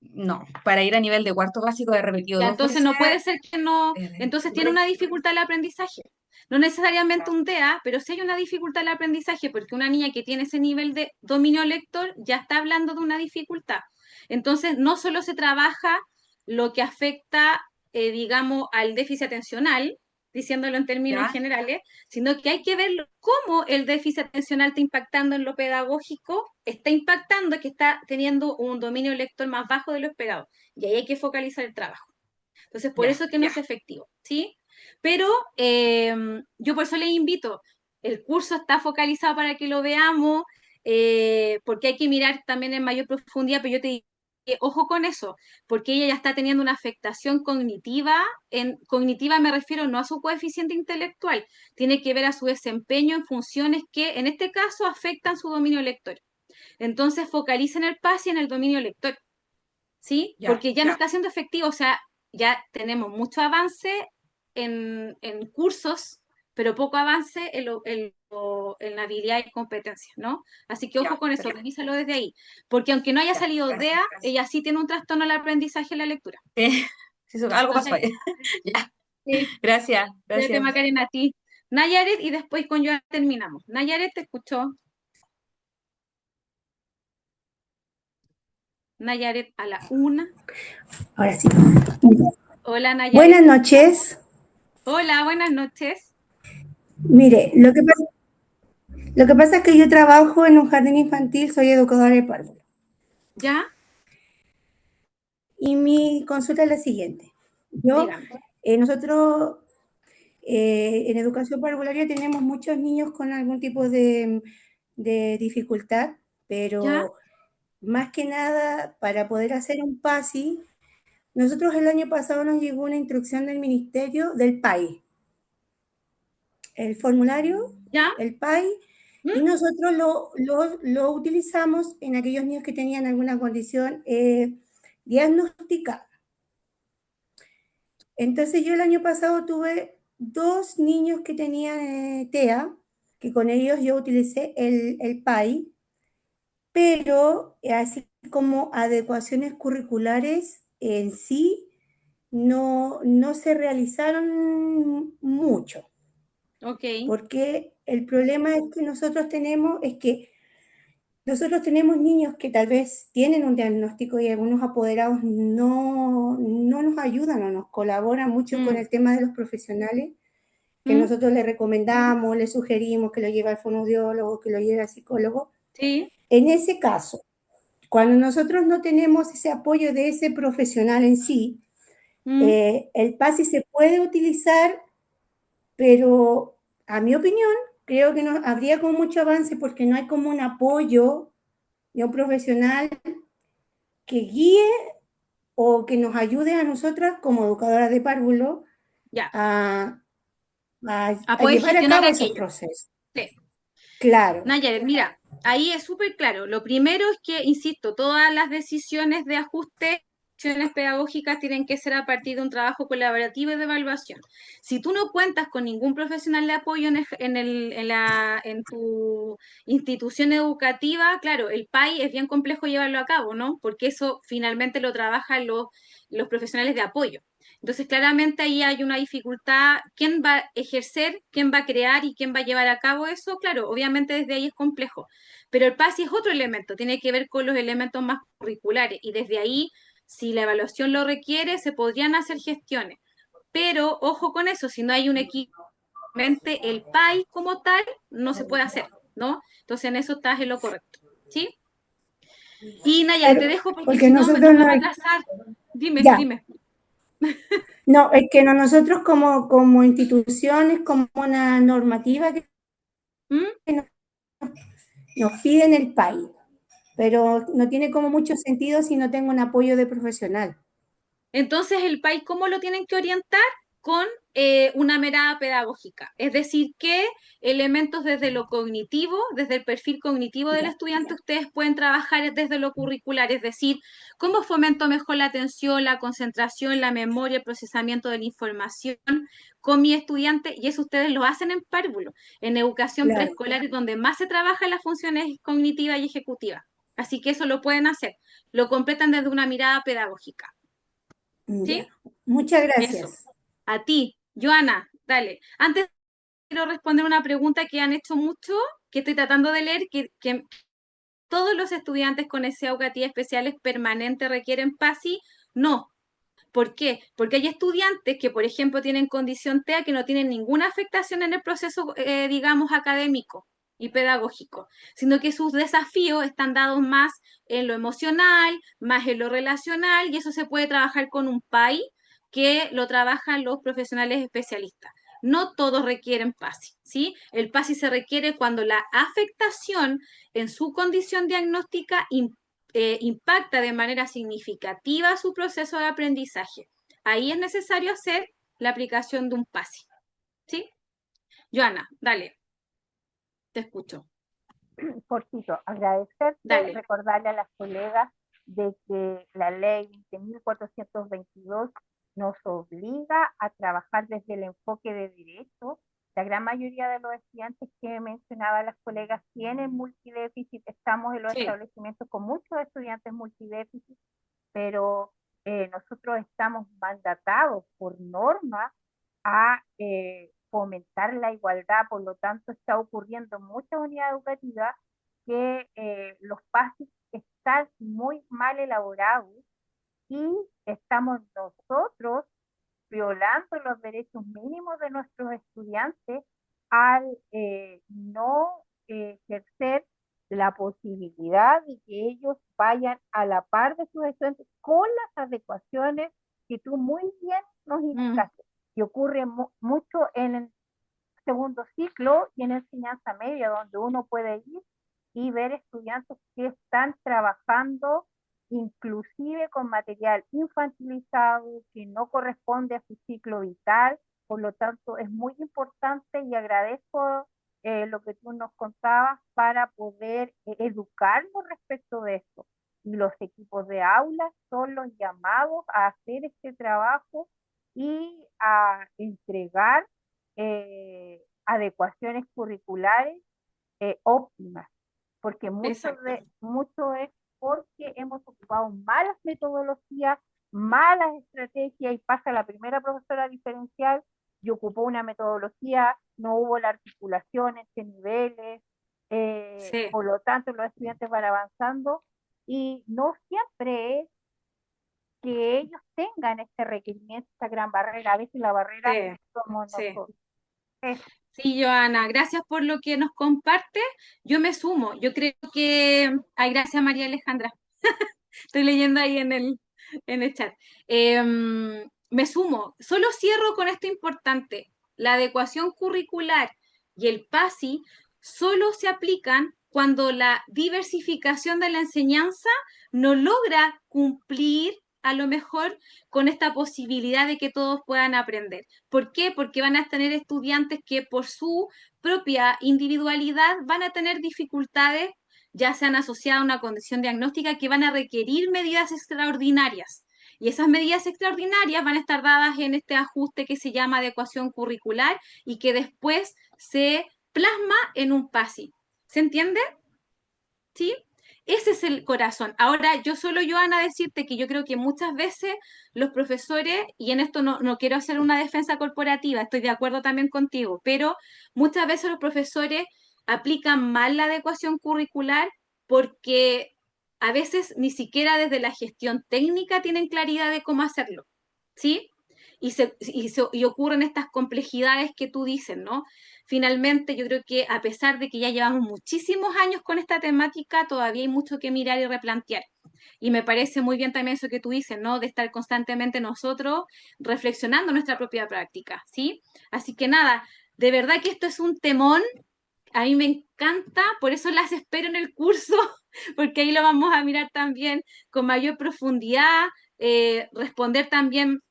No, para ir a nivel de cuarto básico he repetido Ya, dos entonces veces. no puede ser que no, entonces tiene Re- una dificultad el aprendizaje. No necesariamente un TEA, pero sí hay una dificultad el aprendizaje, porque una niña que tiene ese nivel de dominio lector ya está hablando de una dificultad. Entonces, no solo se trabaja lo que afecta, digamos, al déficit atencional, diciéndolo en términos ¿Ya? generales, sino que hay que ver cómo el déficit atencional está impactando en lo pedagógico, está impactando que está teniendo un dominio lector más bajo de lo esperado. Y ahí hay que focalizar el trabajo. Entonces, por Ya. eso es que no es efectivo, ¿sí? Pero yo por eso les invito, el curso está focalizado para que lo veamos, porque hay que mirar también en mayor profundidad, pero yo te digo, ojo con eso, porque ella ya está teniendo una afectación cognitiva, cognitiva me refiero no a su coeficiente intelectual, tiene que ver a su desempeño en funciones que en este caso afectan su dominio lector. Entonces focalicen el PAS y en el dominio lector. ¿Sí? Ya. Porque ya no está siendo efectivo, o sea, ya tenemos mucho avance en cursos, pero poco avance en la habilidad y competencia, ¿no? Así que ojo Ya, con eso, perfecto. revísalo desde ahí. Porque aunque no haya Ya, salido gracias. DEA, ella sí tiene un trastorno al aprendizaje en la lectura. Sí, sí, algo pasó Entonces, ahí. Ya, sí, gracias, cuídate, gracias. Macarena, a ti. Nayaret, y después con Joana terminamos. Nayaret, te escuchó. Nayaret a la una. Ahora sí. Hola, Nayaret. Buenas noches. Hola, buenas noches. Mire, lo que pasa es que yo trabajo en un jardín infantil, soy educadora de párvulos. ¿Ya? Y mi consulta es la siguiente. Yo, Dígame. nosotros en educación parvularia tenemos muchos niños con algún tipo de dificultad, ¿Ya? pero más que nada para poder hacer un PASI, nosotros el año pasado nos llegó una instrucción del Ministerio del PAI, el formulario, ¿Ya? el PAI, ¿Mm? y nosotros lo utilizamos en aquellos niños que tenían alguna condición diagnosticada. Entonces yo el año pasado tuve 2 niños que tenían TEA, que con ellos yo utilicé el PAI, pero así como adecuaciones curriculares en sí no se realizaron mucho. Ok. Porque el problema es que nosotros tenemos niños que tal vez tienen un diagnóstico y algunos apoderados no nos ayudan o nos colaboran mucho con Mm, el tema de los profesionales, que mm, nosotros les recomendamos, les sugerimos que lo lleve al fonoaudiólogo, que lo lleve al psicólogo. sí. En ese caso, cuando nosotros no tenemos ese apoyo de ese profesional en sí, Mm, el PASI se puede utilizar, pero a mi opinión, creo que no habría como mucho avance porque no hay como un apoyo de un profesional que guíe o que nos ayude a nosotras como educadoras de párvulo ya. a, A a poder llevar a gestionar cabo esos aquello. procesos. Sí. Claro, Nayaret, mira, ahí es súper claro. Lo primero es que, insisto, todas las decisiones de ajuste, decisiones pedagógicas tienen que ser a partir de un trabajo colaborativo y de evaluación. Si tú no cuentas con ningún profesional de apoyo en tu institución educativa, claro, el PAI es bien complejo llevarlo a cabo, ¿no? Porque eso finalmente lo trabajan los profesionales de apoyo. Entonces, claramente ahí hay una dificultad. ¿Quién va a ejercer, quién va a crear y quién va a llevar a cabo eso? Claro, obviamente desde ahí es complejo. Pero el PASI es otro elemento, tiene que ver con los elementos más curriculares y desde ahí, si la evaluación lo requiere, se podrían hacer gestiones. Pero ojo con eso, si no hay un equipo, el PAI como tal no se puede hacer, ¿no? Entonces en eso estás en lo correcto, ¿sí? Y Nayar, te claro, dejo porque porque si no nosotros nos no va a hay, atrasar. Dime, ya, dime. no, es que nosotros como instituciones, como una normativa que ¿Mm? nos piden el PAI, pero no tiene como mucho sentido si no tengo un apoyo de profesional. Entonces, el país, ¿cómo lo tienen que orientar? Con una mirada pedagógica. Es decir, qué elementos desde lo cognitivo, desde el perfil cognitivo del Ya, estudiante, ustedes pueden trabajar desde lo curricular. Es decir, cómo fomento mejor la atención, la concentración, la memoria, el procesamiento de la información con mi estudiante. Y eso ustedes lo hacen en párvulo, en educación claro, preescolar, es donde más se trabajan las funciones cognitivas y ejecutivas. Así que eso lo pueden hacer. Lo completan desde una mirada pedagógica. ya. ¿Sí? Muchas Eso. gracias. A ti, Joana, dale. Antes quiero responder una pregunta que han hecho mucho, que estoy tratando de leer, que todos los estudiantes con necesidades educativas especiales permanentes requieren PASI. No. ¿Por qué? Porque hay estudiantes que, por ejemplo, tienen condición TEA que no tienen ninguna afectación en el proceso, digamos, académico y pedagógico, sino que sus desafíos están dados más en lo emocional, más en lo relacional, y eso se puede trabajar con un PAI que lo trabajan los profesionales especialistas. No todos requieren PASI, ¿sí? El PASI se requiere cuando la afectación en su condición diagnóstica impacta de manera significativa su proceso de aprendizaje. Ahí es necesario hacer la aplicación de un PASI. ¿Sí? Joana, dale, te escucho. Cortito, agradecerte, Dale. recordarle a las colegas de que la ley 20.422 nos obliga a trabajar desde el enfoque de derecho, la gran mayoría de los estudiantes que mencionaba las colegas tienen multidéficit, estamos en los Sí. establecimientos con muchos estudiantes multidéficit, pero nosotros estamos mandatados por norma a fomentar la igualdad, por lo tanto está ocurriendo en muchas unidades educativas que los pases están muy mal elaborados y estamos nosotros violando los derechos mínimos de nuestros estudiantes al no ejercer la posibilidad de que ellos vayan a la par de sus estudiantes con las adecuaciones que tú muy bien nos indicaste, que ocurre mucho en el segundo ciclo y en enseñanza media, donde uno puede ir y ver estudiantes que están trabajando inclusive con material infantilizado que no corresponde a su ciclo vital. Por lo tanto, es muy importante y agradezco lo que tú nos contabas para poder educarnos respecto de esto. Y los equipos de aula son los llamados a hacer este trabajo y a entregar adecuaciones curriculares óptimas, porque Exacto. mucho es porque hemos ocupado malas metodologías, malas estrategias, y pasa la primera profesora diferencial y ocupó una metodología, no hubo la articulación entre niveles, Sí, por lo tanto los estudiantes van avanzando y no siempre es que ellos tengan este requerimiento, esta gran barrera, a veces la barrera sí, somos sí. nosotros. Eso. Sí, Joana, gracias por lo que nos comparte. Yo me sumo. Yo creo que... Ay, gracias, María Alejandra. Estoy leyendo ahí en el chat. Me sumo. Solo cierro con esto importante. La adecuación curricular y el PASI solo se aplican cuando la diversificación de la enseñanza no logra cumplir a lo mejor con esta posibilidad de que todos puedan aprender. ¿Por qué? Porque van a tener estudiantes que por su propia individualidad van a tener dificultades, ya sean asociadas a una condición diagnóstica, que van a requerir medidas extraordinarias. Y esas medidas extraordinarias van a estar dadas en este ajuste que se llama adecuación curricular y que después se plasma en un PASI. ¿Se entiende? ¿Sí? Ese es el corazón. Ahora, yo solo, Joana, decirte que yo creo que muchas veces los profesores, y en esto no quiero hacer una defensa corporativa, estoy de acuerdo también contigo, pero muchas veces los profesores aplican mal la adecuación curricular porque a veces ni siquiera desde la gestión técnica tienen claridad de cómo hacerlo, ¿sí? Y ocurren estas complejidades que tú dices, ¿no? Finalmente, yo creo que a pesar de que ya llevamos muchísimos años con esta temática, todavía hay mucho que mirar y replantear. Y me parece muy bien también eso que tú dices, ¿no? De estar constantemente nosotros reflexionando nuestra propia práctica, ¿sí? Así que nada, de verdad que esto es un temón. A mí me encanta, por eso las espero en el curso, porque ahí lo vamos a mirar también con mayor profundidad, responder también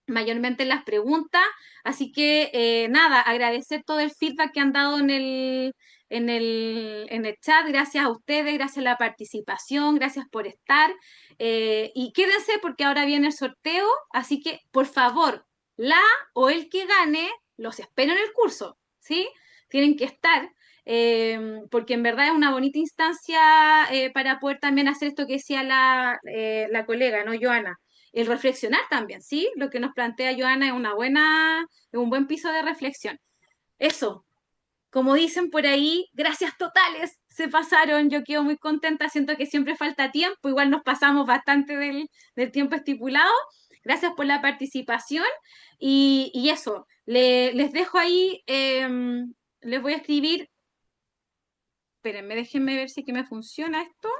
mayormente las preguntas. Así que nada, agradecer todo el feedback que han dado en el chat. Gracias a ustedes, gracias a la participación, gracias por estar. Y quédense porque ahora viene el sorteo. Así que, por favor, la o el que gane, los espero en el curso, ¿sí? Tienen que estar. Porque en verdad es una bonita instancia para poder también hacer esto que decía la colega, ¿no, Joana? El reflexionar también, ¿sí? Lo que nos plantea Joana es un buen piso de reflexión. Eso, como dicen por ahí, gracias totales, se pasaron, yo quedo muy contenta, siento que siempre falta tiempo, igual nos pasamos bastante del tiempo estipulado. Gracias por la participación y eso, les dejo ahí, les voy a escribir, espérenme, déjenme ver si es que me funciona esto,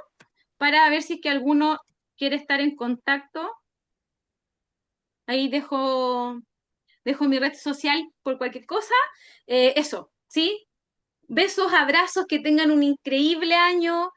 para ver si es que alguno quiere estar en contacto. Ahí dejo mi red social por cualquier cosa. Eso, ¿sí? Besos, abrazos, que tengan un increíble año.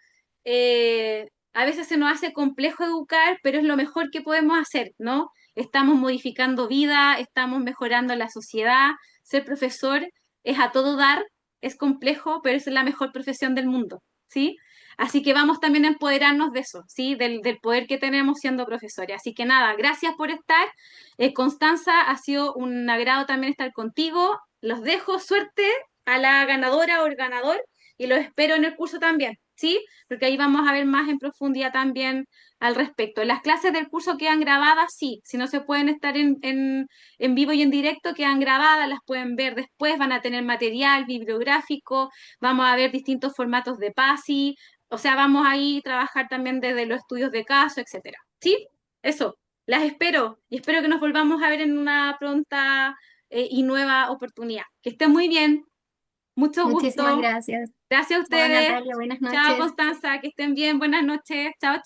A veces se nos hace complejo educar, pero es lo mejor que podemos hacer, ¿no? Estamos modificando vida, estamos mejorando la sociedad. Ser profesor es a todo dar, es complejo, pero es la mejor profesión del mundo, ¿sí? Así que vamos también a empoderarnos de eso, ¿sí? Del poder que tenemos siendo profesores. Así que nada, gracias por estar. Constanza, ha sido un agrado también estar contigo. los dejo, suerte a la ganadora o el ganador y los espero en el curso también, ¿sí? Porque ahí vamos a ver más en profundidad también al respecto. Las clases del curso quedan grabadas, sí, si no se pueden estar en vivo y en directo, quedan grabadas, las pueden ver después, van a tener material bibliográfico, vamos a ver distintos formatos de PASI, o sea, vamos ahí a trabajar también desde los estudios de caso, etcétera. ¿Sí? Eso. Las espero y espero que nos volvamos a ver en una pronta y nueva oportunidad. Que estén muy bien. Mucho Muchísimas gusto. gracias. Gracias a Chao, ustedes. Natalia, buenas Chao, noches. Constanza. Que estén bien. Buenas noches. Chao, chao.